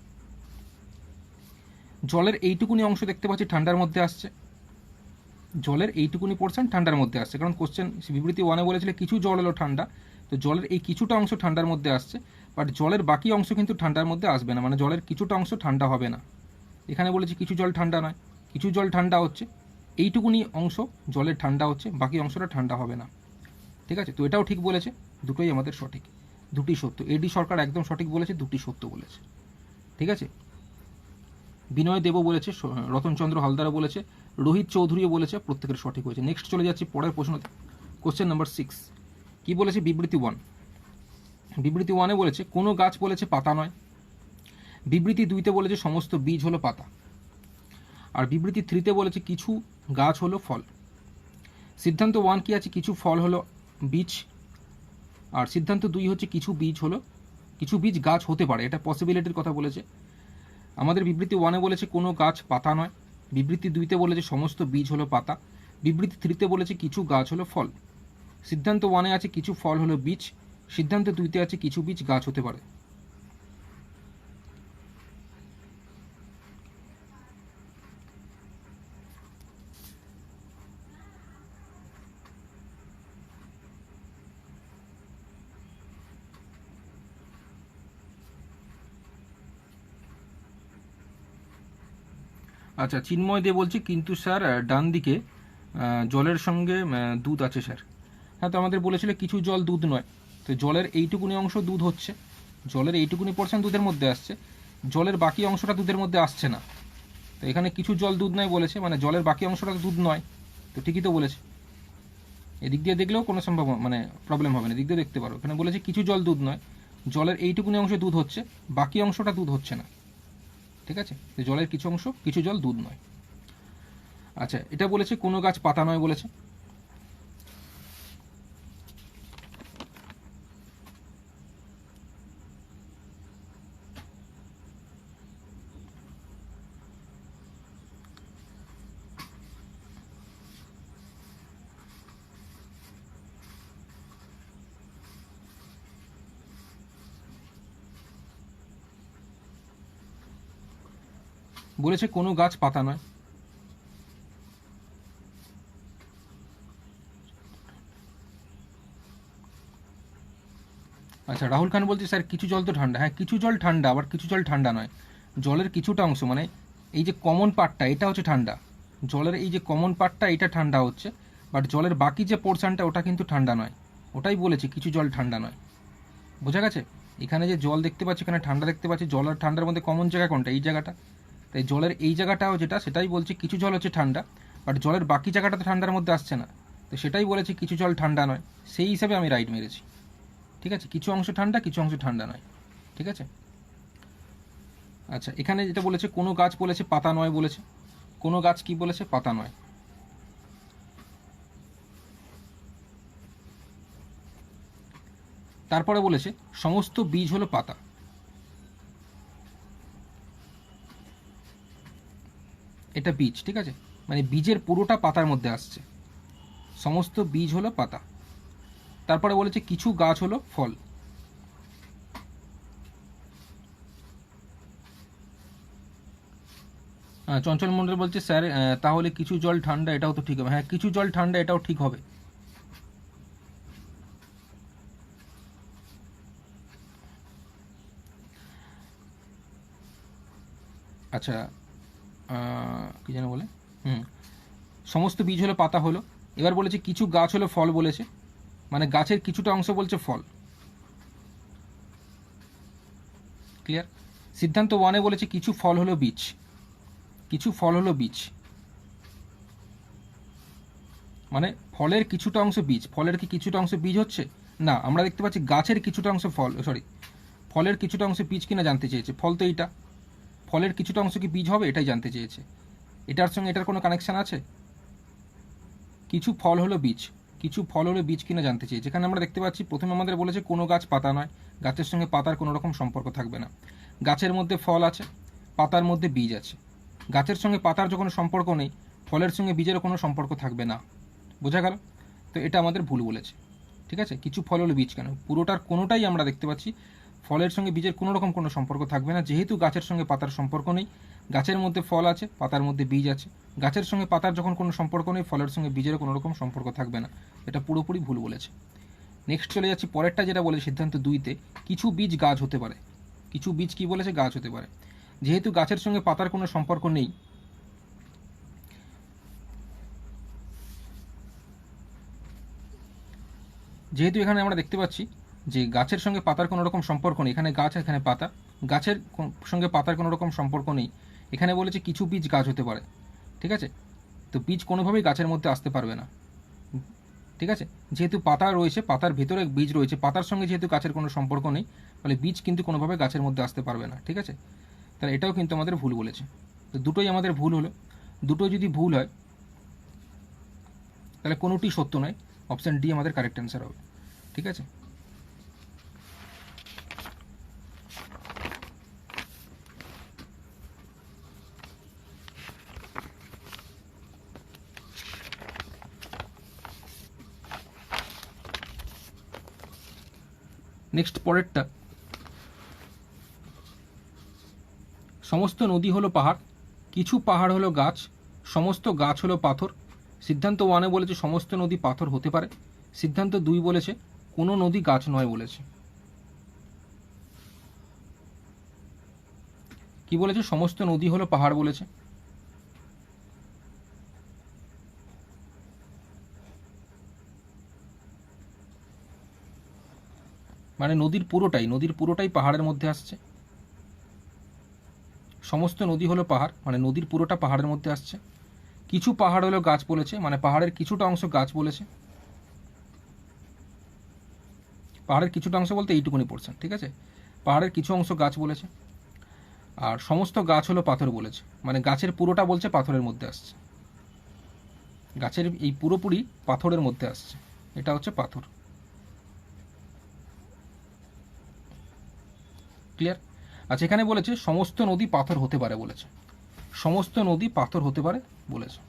জলের এইটুকুনি অংশ দেখতে পাচ্ছি ঠান্ডার মধ্যে আসছে, জলের এইটুকুনি পোর্শন ঠান্ডার মধ্যে আসছে, কারণ কোশ্চেন বিবৃতি 1-এ বলেছিল কিছু জল হলো ঠান্ডা, তো জলের এই কিছুটা অংশ ঠান্ডার মধ্যে আসছে, বাট জলের বাকি অংশ কিন্তু ঠান্ডার মধ্যে আসবে না, মানে জলের কিছুটা অংশ ঠান্ডা হবে না। এখানে বলেছি কিছু জল ঠান্ডা নয়, কিছু জল ঠান্ডা হচ্ছে, এইটুকুনি অংশ জলের ঠান্ডা হচ্ছে, বাকি অংশটা ঠান্ডা হবে না। ঠিক আছে, তো এটাও ঠিক বলেছে, দুটোই আমাদের সঠিক, দুটি সত্য। এডি সরকার একদম সঠিক বলেছে, দুটি সত্য বলেছে। ঠিক আছে, বিনয় দেবও বলেছে, রতনচন্দ্র হালদারও বলেছে, রোহিত চৌধুরীও বলেছে, প্রত্যেকের সঠিক হয়েছে। নেক্সট চলে যাচ্ছি পরের প্রশ্নতে, কোশ্চেন নাম্বার 6। কি বলেছে বিবৃতি 1? বিবৃতি 1-এ বলেছে কোনো গাছ বলেছে পাতা নয়, বিবৃতি 2-তে বলেছে সমস্ত বীজ হলো পাতা, আর বিবৃতি 3-তে বলেছে কিছু গাছ হলো ফল। সিদ্ধান্ত 1 কি আছে? কিছু ফল হলো বীজ, আর সিদ্ধান্ত 2 হচ্ছে কিছু বীজ গাছ হতে পারে, এটা পসিবিলিটির কথা বলেছে। আমাদের বিবৃতি 1-এ বলেছে কোনো গাছ পাতা নয়, বিবৃতি 2-তে বলেছে সমস্ত বীজ হলো পাতা, বিবৃতি 3-তে বলেছে কিছু গাছ হলো ফল। সিদ্ধান্ত 1-এ আছে কিছু ফল হলো বীজ, সিদ্ধান্ত 2-তে আছে কিছু বীজ গাছ হতে পারে। আচ্ছা, চিন্ময় দে বলছি কিন্তু স্যার ডান দিকে জলের সঙ্গে দুধ আছে স্যার। হ্যাঁ, তো আমাদের বলেছিল কিছু জল দুধ নয়, তো জলের এইটুকুনি অংশ দুধ হচ্ছে, জলের এইটুকুনি পোর্শন দুধের মধ্যে আসছে, জলের বাকি অংশটা দুধের মধ্যে আসছে না। তো এখানে কিছু জল দুধ নয় বলেছে, মানে জলের বাকি অংশটা দুধ নয়, তো ঠিকই তো বলেছে। এদিক দিয়ে দেখলেও কোনো সম্ভব মানে প্রবলেম হবে না, এদিক দিয়ে দেখতে পারো। এখানে বলেছে কিছু জল দুধ নয়, জলের এইটুকুনি অংশ দুধ হচ্ছে, বাকি অংশটা দুধ হচ্ছে না। ঠিক আছে, তো জলের কিছু জল দুধ নয়। আচ্ছা, এটা বলেছে কোনো গাছ পাতা নয় বলেছে, বলেছে কোনো গাছ পাতা নয়। আচ্ছা, রাহুল খান বলছে স্যার কিছু জল তো ঠান্ডা। হ্যাঁ, কিছু জল ঠান্ডা, আবার কিছু জল ঠান্ডা নয়, জলের কিছুটা অংশ মানে এই যে কমন পার্টটা এটা হচ্ছে ঠান্ডা, জলের এই যে কমন পার্টটা এটা ঠান্ডা হচ্ছে, বাট জলের বাকি যে পোর্শনটা ওটা কিন্তু ঠান্ডা নয়, ওটাই বলেছি কিছু জল ঠান্ডা নয়। বোঝা গেছে? এখানে যে জল দেখতে পাচ্ছি, এখানে ঠান্ডা দেখতে পাচ্ছি, জল আর ঠান্ডার মধ্যে কমন জায়গা কোনটা? এই জায়গাটা। তাই জলের এই জায়গাটাও যেটা, সেটাই বলছে কিছু জল হচ্ছে ঠান্ডা, বাট জলের বাকি জায়গাটা তো ঠান্ডার মধ্যে আসছে না, তো সেটাই বলেছে কিছু জল ঠান্ডা নয়, সেই হিসাবে আমি রাইট মেরেছি। ঠিক আছে, কিছু অংশ ঠান্ডা, কিছু অংশ ঠান্ডা নয়। ঠিক আছে, আচ্ছা এখানে যেটা বলেছে কোনো গাছ বলেছে পাতা নয় বলেছে, কোনো গাছ কি বলেছে পাতা নয়। তারপরে বলেছে সমস্ত বীজ হলো পাতা। এটা বীজ, ঠিক আছে, মানে বীজের পুরোটা পাতার মধ্যে আসছে, সমস্ত বীজ হলো পাতা। তারপরে বলেছে কিছু গাছ হলো ফল। চঞ্চল মণ্ডল বলছে স্যার তাহলে কিছু জল ঠান্ডা, এটাও তো ঠিক হবে। হ্যাঁ, কিছু জল ঠান্ডা এটাও ঠিক হবে। আচ্ছা কি যেন বলে, সমস্ত বীজ হলো পাতা হলো। এবার বলেছে কিছু গাছ হলো ফল বলেছে, মানে গাছের কিছুটা অংশ বলছে ফল। ক্লিয়ার? সিদ্ধান্ত ওয়ানে বলেছে কিছু ফল হলো বীজ, কিছু ফল হলো বীজ, মানে ফলের কিছুটা অংশ বীজ। ফলের কি কিছুটা অংশ বীজ হচ্ছে না, আমরা দেখতে পাচ্ছি গাছের কিছুটা অংশ ফল, সরি ফলের কিছুটা অংশ বীজ কিনা জানতে চেয়েছে। ফল তো এইটা, ফলের কিছুটা অংশ কি বীজ হবে এটাই জানতে চেয়েছে। এটার সঙ্গে এটার কোনো কানেকশন আছে? কিছু ফল হলো বীজ, কিছু ফল হলো বীজ কিনা জানতে চেয়েছে। এখানে আমরা দেখতে পাচ্ছি প্রথমে আমাদের বলেছে কোনো গাছ পাতা নয়, গাছের সঙ্গে পাতার কোনো রকম সম্পর্ক থাকবে না। গাছের মধ্যে ফল আছে, পাতার মধ্যে বীজ আছে, গাছের সঙ্গে পাতার যখন সম্পর্ক নেই, ফলের সঙ্গে বীজের কোনো সম্পর্ক থাকবে না। বোঝা গেল? তো এটা আমাদের ভুল বলেছে। ঠিক আছে, কিছু ফল হলো বীজ কেন, পুরোটার কোনোটাই আমরা দেখতে পাচ্ছি ফলের সঙ্গে বীজের কোনো রকম কোনো সম্পর্ক থাকবে না, যেহেতু গাছের সঙ্গে পাতার সম্পর্ক নেই। গাছের মধ্যে ফল আছে, পাতার মধ্যে বীজ আছে, গাছের সঙ্গে পাতার যখন কোনো সম্পর্ক নেই, ফলের সঙ্গে বীজের কোনো রকম সম্পর্ক থাকবে না। এটা পুরোপুরি ভুল বলেছে। নেক্সট চলে যাচ্ছি পরেরটা, যেটা বলে সিদ্ধান্ত 2-তে কিছু বীজ গাছ হতে পারে। কিছু বীজ কি বলেছে? গাছ হতে পারে। যেহেতু গাছের সঙ্গে পাতার কোনো সম্পর্ক নেই, যেহেতু এখানে আমরা দেখতে পাচ্ছি যে গাছের সঙ্গে পাতার কোনো রকম সম্পর্ক নেই, এখানে গাছ এখানে পাতা, গাছের সঙ্গে পাতার কোনো রকম সম্পর্ক নেই, এখানে বলেছে কিছু বীজ গাছ হতে পারে। ঠিক আছে, তো বীজ কোনোভাবেই গাছের মধ্যে আসতে পারবে না। ঠিক আছে, যেহেতু পাতা রয়েছে, পাতার ভেতরে বীজ রয়েছে, পাতার সঙ্গে যেহেতু গাছের কোনো সম্পর্ক নেই, ফলে বীজ কিন্তু কোনোভাবে গাছের মধ্যে আসতে পারবে না। ঠিক আছে, তাহলে এটাও কিন্তু আমাদের ভুল বলেছে। তো দুটোই আমাদের ভুল হলো। দুটো যদি ভুল হয় তাহলে কোনোটি সত্য নয়, অপশান ডি আমাদের কারেক্ট অ্যান্সার হবে। ঠিক আছে, নেক্সট পরেরটা, সমস্ত নদী হলো পাহাড়, কিছু পাহাড় হলো গাছ, সমস্ত গাছ হলো পাথর। সিদ্ধান্ত 1-এ বলেছে সমস্ত নদী পাথর হতে পারে, সিদ্ধান্ত 2 বলেছে কোনো নদী গাছ নয় বলেছে। কি বলেছে? সমস্ত নদী হলো পাহাড় বলেছে। মানে নদীর পুরোটাই পাহাড়ের মধ্যে আসছে। সমস্ত নদী হলো পাহাড়, মানে নদীর পুরোটা পাহাড়ের মধ্যে আসছে। কিছু পাহাড় হলো গাছ বলেছে, মানে পাহাড়ের কিছুটা অংশ গাছ বলেছে। পাহাড়ের কিছুটা অংশ বলতে এইটুকুনি পোর্শন। ঠিক আছে, পাহাড়ের কিছু অংশ গাছ বলেছে। আর সমস্ত গাছ হলো পাথর বলেছে, মানে গাছের পুরোটা বলছে পাথরের মধ্যে আসছে, গাছের এই পুরোপুরি পাথরের মধ্যে আসছে, এটা হচ্ছে পাথর। ক্লিয়ার? আচ্ছা, এখানে বলেছে সমস্ত নদী পাথর হতে পারে বলেছে, সমস্ত নদী পাথর হতে পারে বলেছে,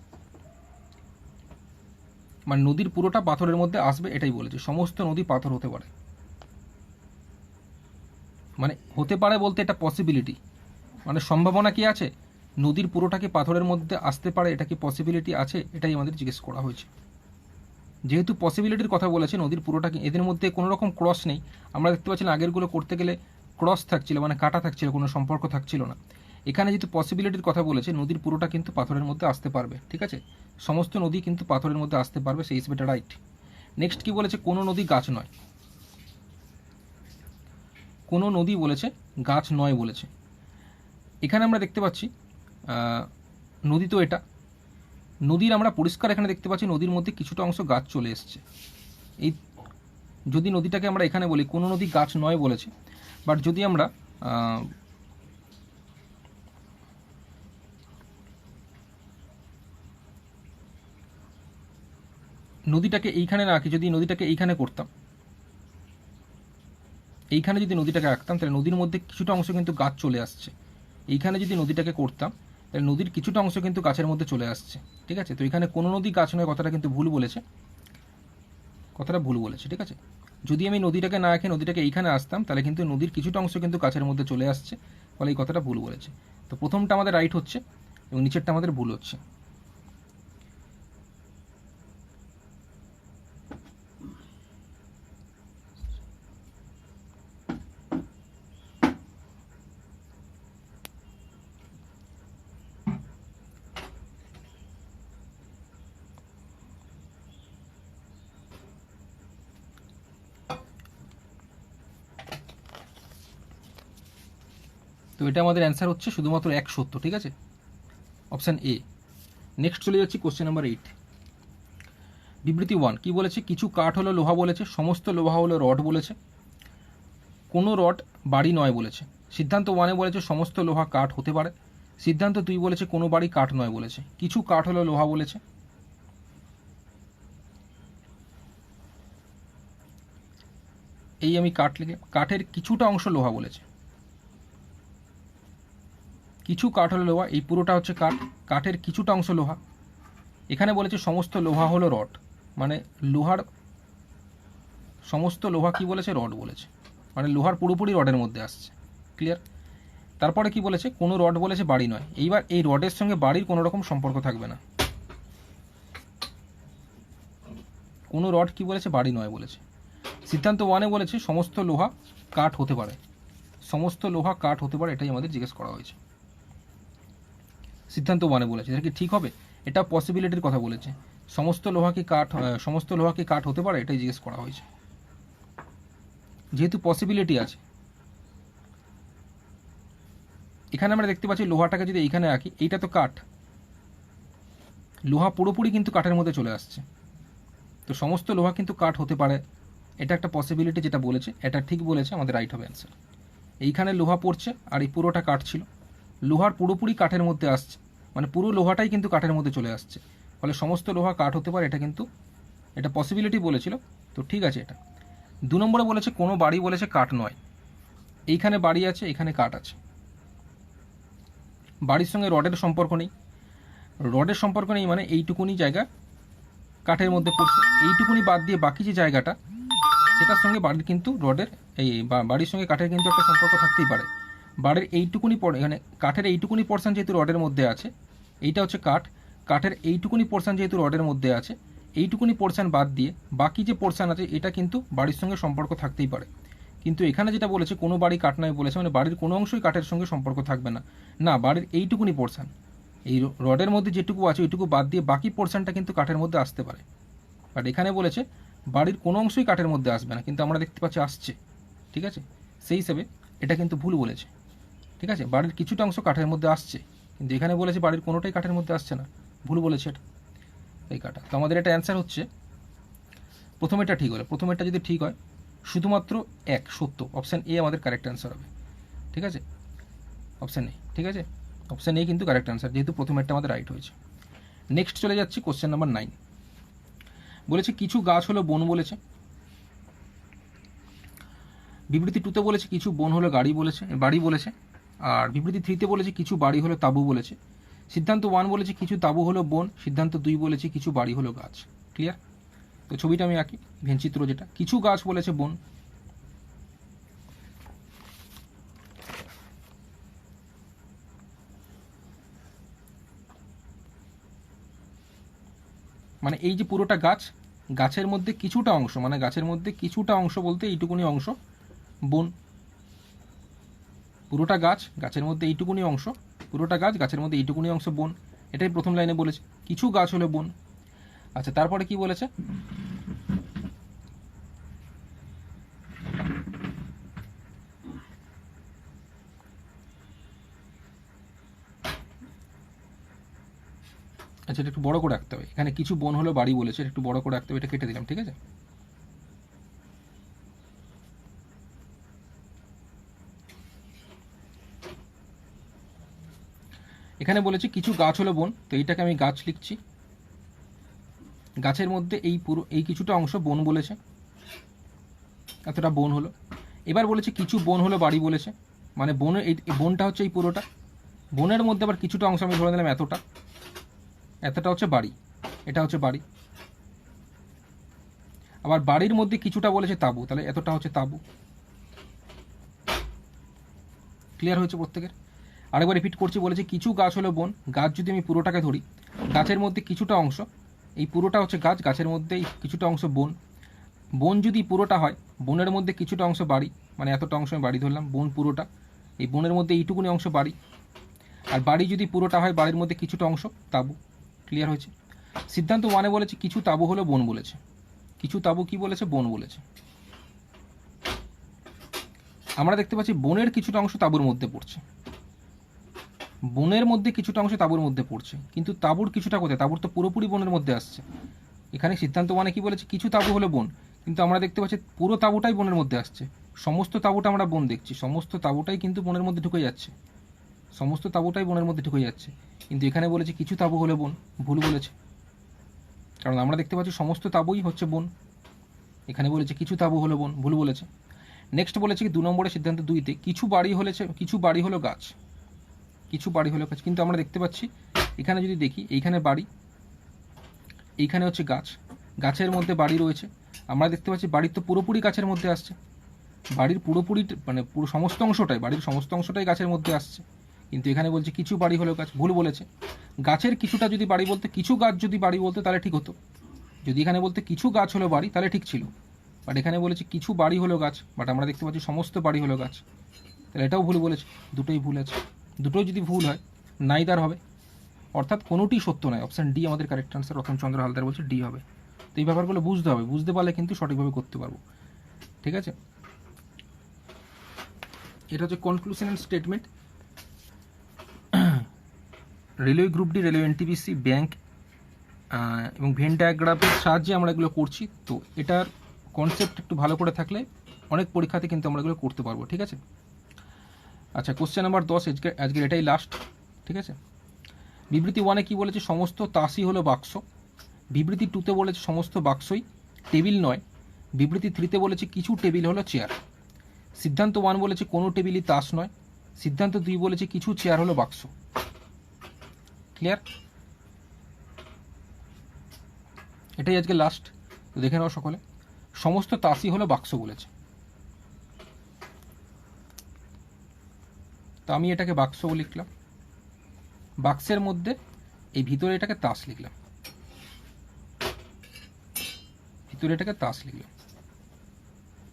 মানে নদীর পুরোটা পাথরের মধ্যে আসবে এটাই বলেছে। সমস্ত নদী পাথর হতে পারে, মানে হতে পারে বলতে এটা পসিবিলিটি, মানে সম্ভাবনা কি আছে নদীর পুরোটা কি পাথরের মধ্যে আসতে পারে, এটা কি পসিবিলিটি আছে, এটাই আমাদের জিজ্ঞেস করা হয়েছে। যেহেতু পসিবিলিটির কথা বলেছে, নদীর পুরোটা কি, এদের মধ্যে কোনো রকম ক্রস নেই। আমরা দেখতে পাচ্ছিলাম আগেরগুলো করতে গেলে ক্রস থাকছিল, মানে কাটা থাকছিল, কোনো সম্পর্ক থাকছিল না। এখানে যেহেতু পসিবিলিটির কথা বলেছে, নদীর পুরোটা কিন্তু পাথরের মধ্যে আসতে পারবে। ঠিক আছে, সমস্ত নদী কিন্তু পাথরের মধ্যে আসতে পারবে, সেই হিসেবে এটা রাইট। নেক্সট কি বলেছে? কোনো নদী গাছ নয়, কোনো নদী বলেছে গাছ নয় বলেছে। এখানে আমরা দেখতে পাচ্ছি নদী তো এটা, নদীর আমরা পরিষ্কার এখানে দেখতে পাচ্ছি নদীর মধ্যে কিছুটা অংশ গাছ চলে এসছে। এই যদি নদীটাকে আমরা এখানে বলি কোনো নদী গাছ নয় বলেছে, বাট যদি আমরা নদীটাকে এইখানে না আঁকি, যদি নদীটাকে এইখানে করতাম, এইখানে যদি নদীটাকে আঁকতাম, তাহলে নদীর মধ্যে কিছুটা অংশ কিন্তু গাছ চলে আসছে। এইখানে যদি নদীটাকে করতাম, তাহলে নদীর কিছুটা অংশ কিন্তু গাছের মধ্যে চলে আসছে। ঠিক আছে, তো এখানে কোনো নদী গাছ নয় কথাটা কিন্তু ভুল বলেছে, কথাটা ভুল বলেছে। ঠিক আছে, যদি আমি নদীটাকে না আঁকে নদীটাকে এইখানে আসতাম, তাহলে কিন্তু নদীর কিছুটা অংশ কিন্তু গাছের মধ্যে চলে আসছে, ফলে এই কথাটা ভুল বলেছে। তো প্রথমটা আমাদের রাইট হচ্ছে এবং নিচেরটা আমাদের ভুল হচ্ছে। তো এটা আমাদের অ্যান্সার হচ্ছে শুধুমাত্র এক সত্য। ঠিক আছে, অপশান এ। নেক্সট চলে যাচ্ছি কোশ্চেন নাম্বার 8। বিবৃতি 1 কি বলেছে? কিছু কাঠ হলো লোহা বলেছে, সমস্ত লোহা হলো রড বলেছে, কোনো রড বাড়ি নয় বলেছে। সিদ্ধান্ত 1 বলেছে সমস্ত লোহা কাঠ হতে পারে, সিদ্ধান্ত 2 বলেছে কোনো বাড়ি কাঠ নয় বলেছে। কিছু কাঠ হলো লোহা বলেছে, এই আমি কাঠ লিখে, কাঠের কিছুটা অংশ লোহা বলেছে। কিছু কাঠ হলো লোহা, এই পুরোটা হচ্ছে কাঠ, কাঠের কিছুটা অংশ লোহা। এখানে বলেছে সমস্ত লোহা হলো রড, মানে লোহার সমস্ত লোহা কি বলেছে? রড বলেছে, মানে লোহার পুরোপুরি রডের মধ্যে আসছে। ক্লিয়ার? তারপরে কি বলেছে? কোনো রড বলেছে বাড়ি নয়। এইবার এই রডের সঙ্গে বাড়ির কোনো রকম সম্পর্ক থাকবে না। কোনো রড কি বলেছে? বাড়ি নয় বলেছে। সিদ্ধান্ত 1 বলেছে সমস্ত লোহা কাঠ হতে পারে, সমস্ত লোহা কাঠ হতে পারে, এটাই আমাদের জিজ্ঞেস করা হয়েছে। সিদ্ধান্ত 1 বলেছে, এটা কি ঠিক হবে? এটা পসিবিলিটির কথা বলেছে। সমস্ত লোহা কি কাঠ, সমস্ত লোহা কি কাঠ হতে পারে, এটাই জিজ্ঞেস করা হয়েছে। যেহেতু পসিবিলিটি আছে, এখানে আমরা দেখতে পাচ্ছি লোহাটাকে যদি এইখানে আঁকি, এইটা তো কাঠ, লোহা পুরোপুরি কিন্তু কাঠের মধ্যে চলে আসছে। তো সমস্ত লোহা কিন্তু কাঠ হতে পারে, এটা একটা পসিবিলিটি যেটা বলেছে, এটা ঠিক বলেছে, আমাদের রাইট হবে অ্যান্সার। এইখানে লোহা পড়ছে আর এই পুরোটা কাঠ ছিল, লোহার পুরোপুরি কাঠের মধ্যে আসছে, মানে পুরো লোহাটাই কিন্তু কাঠের মধ্যে চলে আসছে, ফলে সমস্ত লোহা কাঠ হতে পারে, এটা কিন্তু এটা পসিবিলিটি বলেছিল, তো ঠিক আছে এটা। 2 নম্বরে বলেছে কোনো বাড়ি বলেছে কাঠ নয়। এইখানে বাড়ি আছে, এখানে কাঠ আছে, বাড়ির সঙ্গে রডের সম্পর্ক নেই, রডের সম্পর্ক নেই মানে এইটুকুনি জায়গা কাঠের মধ্যে পড়ছে, এইটুকুনি বাদ দিয়ে বাকি যে জায়গাটা সেটার সঙ্গে বাড়ির কিন্তু রডের এই বাড়ির সঙ্গে কাঠের কিন্তু একটা সম্পর্ক থাকতেই পারে। বাড়ির এইটুকুনি এখানে কাঠের এইটুকুনি পোর্শন যেহেতু রডের মধ্যে আছে, এইটা হচ্ছে কাঠ, কাঠের এইটুকুনি পোর্শন যেহেতু রডের মধ্যে আছে, এইটুকুনি পোর্শন বাদ দিয়ে বাকি যে পোর্শন আছে এটা কিন্তু বাড়ির সঙ্গে সম্পর্ক থাকতেই পারে। কিন্তু এখানে যেটা বলেছে কোনো বাড়ি কাঠ নয় বলেছে, মানে বাড়ির কোনো অংশই কাঠের সঙ্গে সম্পর্ক থাকবে না, না বাড়ির এইটুকুনি পোর্শন, এই রডের মধ্যে যেটুকু আছে ওইটুকু বাদ দিয়ে বাকি পোর্শনটা কিন্তু কাঠের মধ্যে আসতে পারে। বাট এখানে বলেছে বাড়ির কোনো অংশই কাঠের মধ্যে আসবে না, কিন্তু আমরা দেখতে পাচ্ছি আসছে। ঠিক আছে, সেই হিসেবে এটা কিন্তু ভুল বলেছে। ঠিক আছে, বাড়ির কিছুটা অংশ কাঠের মধ্যে আসছে, কিন্তু এখানে বলেছে বাড়ির কোনোটাই কাঠের মধ্যে আসছে না, ভুল বলেছে এটা, এই কাটা। তো আমাদের এটা অ্যান্সার হচ্ছে প্রথমেরটা ঠিক হলে, প্রথমেরটা যদি ঠিক হয় শুধুমাত্র এক সত্য, অপশান এ আমাদের কারেক্ট অ্যান্সার হবে। ঠিক আছে, অপশান এ, ঠিক আছে, অপশান এ কিন্তু কারেক্ট অ্যান্সার, যেহেতু প্রথমেরটা আমাদের রাইট হয়েছে। নেক্সট চলে যাচ্ছি কোশ্চেন নাম্বার 9। বলেছে কিছু গাছ হলো বন বলেছে। বিবৃতি 2 বলেছে কিছু বন হলো বাড়ি বলেছে, আর বিবৃতি 3 বলেছে কিছু বাড়ি হলো তাঁবু বলেছে। সিদ্ধান্ত 1 বলেছে কিছু তাঁবু হলো বন, সিদ্ধান্ত 2 বলেছে কিছু বাড়ি হলো গাছ। ক্লিয়ার? তো ছবিটা আমি আঁকি, ভেনচিত্র যেটা, কিছু গাছ বলেছে বন, মানে এই যে পুরোটা গাছ, গাছের মধ্যে কিছুটা অংশ, মানে গাছের মধ্যে কিছুটা অংশ বলতে এইটুকুনি অংশ বন, পুরোটা গাছ, গাছের মধ্যে এইটুকুনি অংশ, পুরোটা গাছ, গাছের মধ্যে এইটুকুনি অংশ বন, এটাই প্রথম লাইনে বলেছে, কিছু গাছ হলো বন। আচ্ছা, তারপরে কি বলেছে? আচ্ছা, এটা একটু বড় করে রাখতে হবে। এখানে কিছু বোন হলো বাড়ি বলেছে, একটু বড় করে রাখতে হবে, এটা কেটে দিলাম, ঠিক আছে। এখানে বলেছে কিছু গাছ হলো বোন, তো এইটাকে আমি গাছ লিখছি। গাছের মধ্যে এই কিছুটা অংশ বোন বলেছে, এতটা বোন হলো। এবার বলেছে কিছু বোন হলো বাড়ি বলেছে, মানে বোনের এই বোনটা হচ্ছে এই পুরোটা। বোনের মধ্যে আবার কিছুটা অংশ আমি ধরে নিলাম এতটা হচ্ছে বাড়ি, এটা হচ্ছে বাড়ি। আবার বাড়ির মধ্যে কিছুটা বলেছে তাঁবু, তাহলে এতটা হচ্ছে তাঁবু। ক্লিয়ার হয়েছে প্রত্যেকের? আরেকবার রিপিট করছি, বলেছে কিছু গাছ হলো বোন। গাছ যদি আমি পুরোটাকে ধরি, গাছের মধ্যে কিছুটা অংশ, এই পুরোটা হচ্ছে গাছ, গাছের মধ্যে কিছুটা অংশ বোন। বোন যদি পুরোটা হয়, বোনের মধ্যে কিছুটা অংশ বাড়ি, মানে এতটা অংশ আমি বাড়ি ধরলাম, বোন পুরোটা। এই বোনের মধ্যে এইটুকুনি অংশ বাড়ি। আর বাড়ি যদি পুরোটা হয়, বাড়ির মধ্যে কিছুটা অংশ তাঁবু। ক্লিয়ার হয়েছে? সিদ্ধান্ত 1-এ বলেছে কিছু তাঁবু হলো বোন বলেছে। কিছু তাঁবু কি বলেছে? বোন বলেছে। আমরা দেখতে পাচ্ছি বোনের কিছুটা অংশ তাঁবুর মধ্যে পড়ছে, বোনের মধ্যে কিছুটা অংশ তাঁবুর মধ্যে পড়ছে, কিন্তু তাঁবুর কিছুটা কোথায়? তাঁবুর তো পুরোপুরি বোনের মধ্যে আসছে। এখানে সিদ্ধান্ত 1-এ কি বলেছে? কিছু তাঁবু হলো বোন, কিন্তু আমরা দেখতে পাচ্ছি পুরো তাঁবুটাই বোনের মধ্যে আসছে। সমস্ত তাঁবুটা আমরা বোন দেখছি, সমস্ত তাঁবুটাই কিন্তু বোনের মধ্যে ঢুকে যাচ্ছে, সমস্ত তাঁবুটাই বোনের মধ্যে ঢুকে যাচ্ছে। কিন্তু এখানে বলেছে কিছু তাঁবু হলো বোন, ভুল বলেছে, কারণ আমরা দেখতে পাচ্ছি সমস্ত তাঁবুই হচ্ছে বোন। এখানে বলেছে কিছু তাঁবু হলো বোন, ভুল বলেছে। নেক্সট বলেছে কি 2 নম্বরের সিদ্ধান্ত 2-তে কিছু বাড়ি হলো গাছ, কিছু বাড়ি হলো গাছ। কিন্তু আমরা দেখতে পাচ্ছি এখানে যদি দেখি, এইখানে বাড়ি, এইখানে হচ্ছে গাছ, গাছের মধ্যে বাড়ি রয়েছে। আমরা দেখতে পাচ্ছি বাড়ির তো পুরোপুরি গাছের মধ্যে আসছে, বাড়ির পুরোপুরি মানে পুরো সমস্ত অংশটাই, বাড়ির সমস্ত অংশটাই গাছের মধ্যে আসছে। কিন্তু এখানে বলছে কিছু বাড়ি হলো গাছ, ভুল বলেছে। গাছের কিছুটা যদি বাড়ি বলতে, কিছু গাছ যদি বাড়ি বলতে তাহলে ঠিক হতো। যদি এখানে বলতে কিছু গাছ হলো বাড়ি তাহলে ঠিক ছিল, বাট এখানে বলেছে কিছু বাড়ি হলো গাছ, বাট আমরা দেখতে পাচ্ছি সমস্ত বাড়ি হলো গাছ, তাহলে এটাও ভুল বলেছে। দুটোই ভুল আছে। দুটোই যদি ভুল হয় নাইদার হবে, অর্থাৎ কোনোটি সত্য নয়। অপশান ডি আমাদের কারেক্ট আনসার। রতনচন্দ্র হালদার বলছে ডি হবে। তো এই ব্যাপারগুলো বুঝতে হবে, বুঝতে পারলে কিন্তু সঠিকভাবে করতে পারবো, ঠিক আছে। এটা হচ্ছে conclusional statement. Railway group D, railway NTPC, bank এবং ভেন ডায়াগ্রামের সাহায্যে আমরা এগুলো করছি। তো এটার কনসেপ্ট একটু ভালো করে থাকলে অনেক পরীক্ষাতে কিন্তু আমরা এগুলো করতে পারবো, ঠিক আছে। আচ্ছা, কোশ্চেন নাম্বার 10, আজকের এটাই লাস্ট, ঠিক আছে। বিবৃতি 1-এ কী বলেছে? সমস্ত তাসই হলো বাক্স। বিবৃতি 2-তে বলেছে সমস্ত বাক্সই টেবিল নয়। বিবৃতি 3-তে বলেছে কিছু টেবিল হলো চেয়ার। সিদ্ধান্ত 1 বলেছে কোনো টেবিলই তাস নয়। সিদ্ধান্ত 2 বলেছে কিছু চেয়ার হলো বাক্স। ক্লিয়ার? এটাই আজকে লাস্ট। তো দেখে নাও সকলে, সমস্ত তাসই হলো বাক্স বলেছে, তো আমি এটাকে বাক্স লিখলাম, বাক্সের মধ্যে এই ভিতরে এটাকে তাস লিখলাম, ভিতরে এটাকে তাস লিখলাম।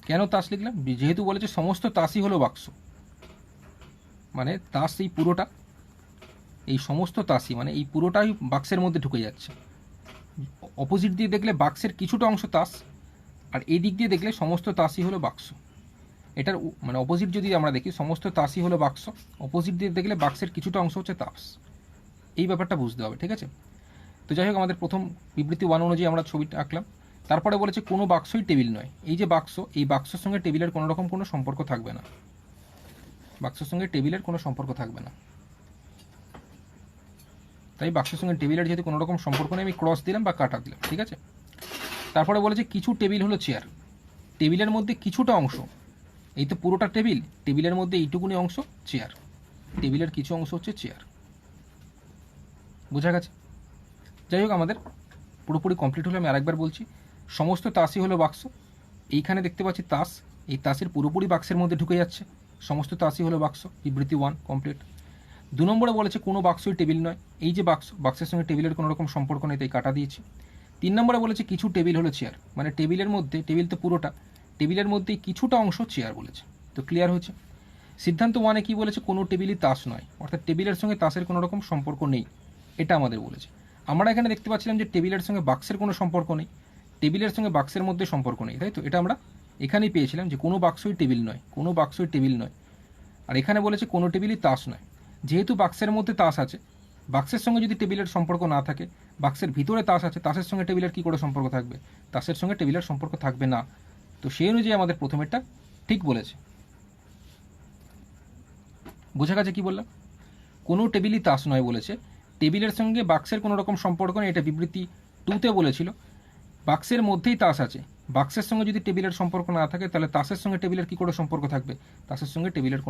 কেন তাস লিখলাম? যেহেতু বলেছে সমস্ত তাসই হলো বাক্স, মানে তাস এই পুরোটা, এই সমস্ত তাসই মানে এই পুরোটাই বাক্সের মধ্যে ঢুকে যাচ্ছে। অপোজিট দিয়ে দেখলে বাক্সের কিছুটা অংশ তাস, আর এই দিক দিয়ে দেখলে সমস্ত তাসই হলো বাক্স। এটার মানে অপোজিট যদি আমরা দেখি, সমস্ত তাসই হলো বাক্স, অপোজিট দিয়ে দেখলে বাক্সের কিছুটা অংশ হচ্ছে তাস। এই ব্যাপারটা বুঝতে হবে, ঠিক আছে। তো যাই হোক, আমাদের প্রথম বিবৃতি 1 অনুযায়ী আমরা ছবিটা আঁকলাম। তারপরে বলেছে কোনো বাক্সই টেবিল নয়। এই যে বাক্স, এই বাক্সের সঙ্গে টেবিলের কোনো রকম কোনো সম্পর্ক থাকবে না, বাক্সের সঙ্গে টেবিলের কোনো সম্পর্ক থাকবে না। তাই বাক্সের সঙ্গে টেবিলের যেহেতু কোনো রকম সম্পর্ক নেই, আমি ক্রস দিলাম বা কাটা দিলাম, ঠিক আছে। তারপরে বলেছে কিছু টেবিল হলো চেয়ার। টেবিলের মধ্যে কিছুটা অংশ, এই তো পুরোটা টেবিল, টেবিলের মধ্যে এইটুকুনি অংশ চেয়ার, টেবিলের কিছু অংশ হচ্ছে চেয়ার। বোঝা গেছে? যাই হোক, আমাদের পুরোপুরি কমপ্লিট হলো। আমি আরেকবার বলছি, সমস্ত তাসই হলো বাক্স। এইখানে দেখতে পাচ্ছি তাস, এই তাসের পুরোপুরি বাক্সের মধ্যে ঢুকে যাচ্ছে, সমস্ত তাসই হলো বাক্স। বিবৃতি 1 কমপ্লিট। 2 নম্বরে বলেছে কোনো বাক্সই টেবিল নয়। এই যে বাক্স, বাক্সের সঙ্গে টেবিলের কোনো রকম সম্পর্ক নেই, তাই কাটা দিয়েছি। 3 নম্বরে বলেছে কিছু টেবিল হলো চেয়ার, মানে টেবিলের মধ্যে, টেবিল তো পুরোটা, টেবিলের মধ্যেই কিছুটা অংশ চেয়ার বলেছে। তো ক্লিয়ার হয়েছে। সিদ্ধান্ত 1-এ কি বলেছে? কোনো টেবিলই তাস নয়, অর্থাৎ টেবিলের সঙ্গে তাসের কোনো রকম সম্পর্ক নেই, এটা আমাদের বলেছে। আমরা এখানে দেখতে পাচ্ছিলাম যে টেবিলের সঙ্গে বাক্সের কোনো সম্পর্ক নেই, টেবিলের সঙ্গে বাক্সের মধ্যে সম্পর্ক নেই, তাই তো। এটা আমরা এখানেই পেয়েছিলাম যে কোনো বাক্সই টেবিল নয়, কোনো বাক্সই টেবিল নয়। আর এখানে বলেছে কোনো টেবিলই তাস নয়। যেহেতু বাক্সের মধ্যে তাস আছে, বাক্সের সঙ্গে যদি টেবিলের সম্পর্ক না থাকে, বাক্সের ভিতরে তাস আছে, তাসের সঙ্গে টেবিলের কী করে সম্পর্ক থাকবে? তাসের সঙ্গে টেবিলের সম্পর্ক থাকবে না। তো সেই অনুযায়ী আমাদের প্রথমেরটা ঠিক বলেছে। বোঝা গেছে কি বললাম? কোনো টেবিলই তাস নয় বলেছে, টেবিলের সঙ্গে বাক্সের কোনো রকম সম্পর্ক নেই, এটা বিবৃতি 2তে বলেছিল। বাক্সের মধ্যেই তাস আছে, বাক্সের সঙ্গে যদি টেবিলের সম্পর্ক না থাকে তাহলে তাসের সঙ্গে টেবিলের কী করে সম্পর্ক থাকবে? তাসের সঙ্গে টেবিলের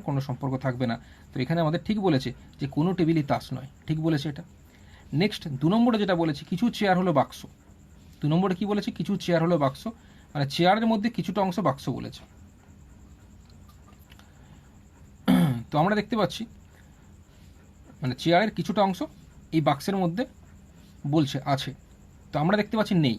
কোনো সম্পর্ক থাকবে না। তো এখানে আমাদের ঠিক বলেছে যে কোনো টেবিলই তাস নয়, ঠিক বলেছে এটা। নেক্সট 2 নম্বরে যেটা বলেছি, কিছু চেয়ার হলো বাক্স। 2 নম্বরে কি বলেছে? কিছু চেয়ার হলো বাক্স, মানে চেয়ারের মধ্যে কিছুটা অংশ বাক্স বলেছে। তো আমরা দেখতে পাচ্ছি মানে চেয়ারের কিছুটা অংশ এই বাক্সের মধ্যে বলছে আছে, তো আমরা দেখতে পাচ্ছি নেই,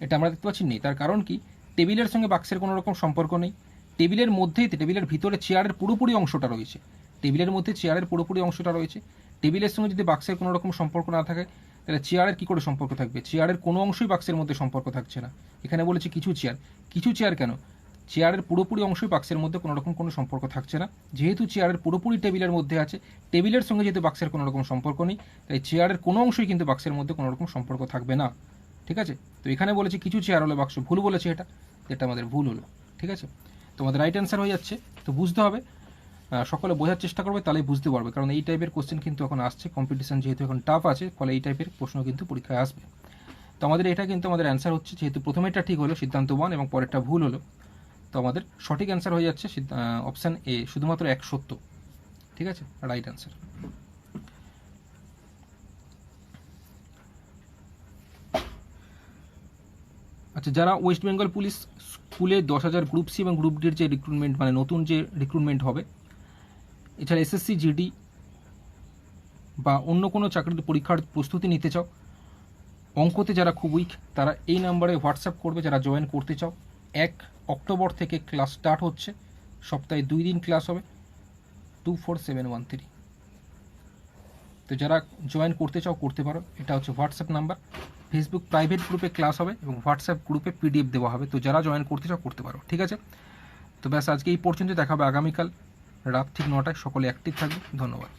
এটা আমরা দেখতে পাচ্ছি নেই। তার কারণ কি? টেবিলের সঙ্গে বাক্সের কোনো রকম সম্পর্ক নেই, টেবিলের মধ্যেই, টেবিলের ভিতরে চেয়ারের পুরোপুরি অংশটা রয়েছে, টেবিলের মধ্যে চেয়ারের পুরোপুরি অংশটা রয়েছে। টেবিলের সঙ্গে যদি বাক্সের কোনো রকম সম্পর্ক না থাকে তাহলে চেয়ারের কী করে সম্পর্ক থাকবে? চেয়ারের কোনো অংশই বাক্সের মধ্যে সম্পর্ক থাকছে না। এখানে বলেছে কিছু চেয়ার, কিছু চেয়ার কেন? চেয়ারের পুরোপুরি অংশই বাক্সের মধ্যে কোনো রকম কোনো সম্পর্ক থাকছে না। যেহেতু চেয়ারের পুরোপুরি টেবিলের মধ্যে আছে, টেবিলের সঙ্গে যেহেতু বাক্সের কোনো রকম সম্পর্ক নেই, তাই চেয়ারের কোনো অংশই কিন্তু বাক্সের মধ্যে কোনো রকম সম্পর্ক থাকবে না। ঠিক আছে? তো এখানে বলেছে কিছু চেয়ার হলো বাক্স, ভুল বলেছে এটা আমাদের ভুল হলো। ঠিক আছে? তোমাদের রাইট অ্যান্সার হয়ে যাচ্ছে। তো বুঝতে হবে, সকলে বোঝার চেষ্টা করবে, তাহলেই বুঝতে পারবে, কারণ এই টাইপের কোশ্চেন কিন্তু এখন আসছে, কম্পিটিশন যেহেতু এখন টাফ আছে, ফলে এই টাইপের প্রশ্ন কিন্তু পরীক্ষায় আসবে। তো আমাদের এটা কিন্তু আমাদের অ্যান্সার হচ্ছে, যেহেতু প্রথমেরটা ঠিক হলো সিদ্ধান্ত 1 এবং পরেরটা ভুল হলো, তো আমাদের সঠিক অ্যান্সার হয়ে যাচ্ছে অপশান এ, শুধুমাত্র 1 সত্য। ঠিক আছে? Right answer. আচ্ছা, যারা ওয়েস্ট বেঙ্গল পুলিশ স্কুলে 10,000 গ্রুপ সি এবং গ্রুপ ডির যে রিক্রুটমেন্ট, মানে নতুন যে রিক্রুটমেন্ট হবে, এছাড়া এসএসসি জিডি বা অন্য কোনো চাকরির পরীক্ষার প্রস্তুতি নিতে চাও, অঙ্কতে যারা খুব উইক, তারা এই নাম্বারে হোয়াটসঅ্যাপ করবে। যারা জয়েন করতে চাও, 1 অক্টোবর থেকে ক্লাস স্টার্ট হচ্ছে, সপ্তাহে 2 দিন ক্লাস হবে, 24713। তো যারা জয়েন করতে চাও করতে পারো, এটা হচ্ছে হোয়াটসঅ্যাপ নাম্বার। ফেসবুক প্রাইভেট গ্রুপে ক্লাস হবে এবং হোয়াটসঅ্যাপ গ্রুপে পিডিএফ দেওয়া হবে। তো যারা জয়েন করতে চাও করতে পারো। ঠিক আছে? তো ব্যাস আজকে এই পর্যন্ত, দেখা হবে আগামীকাল রাত ঠিক 9টায়। সকলে অ্যাক্টিভ থাকবে। ধন্যবাদ।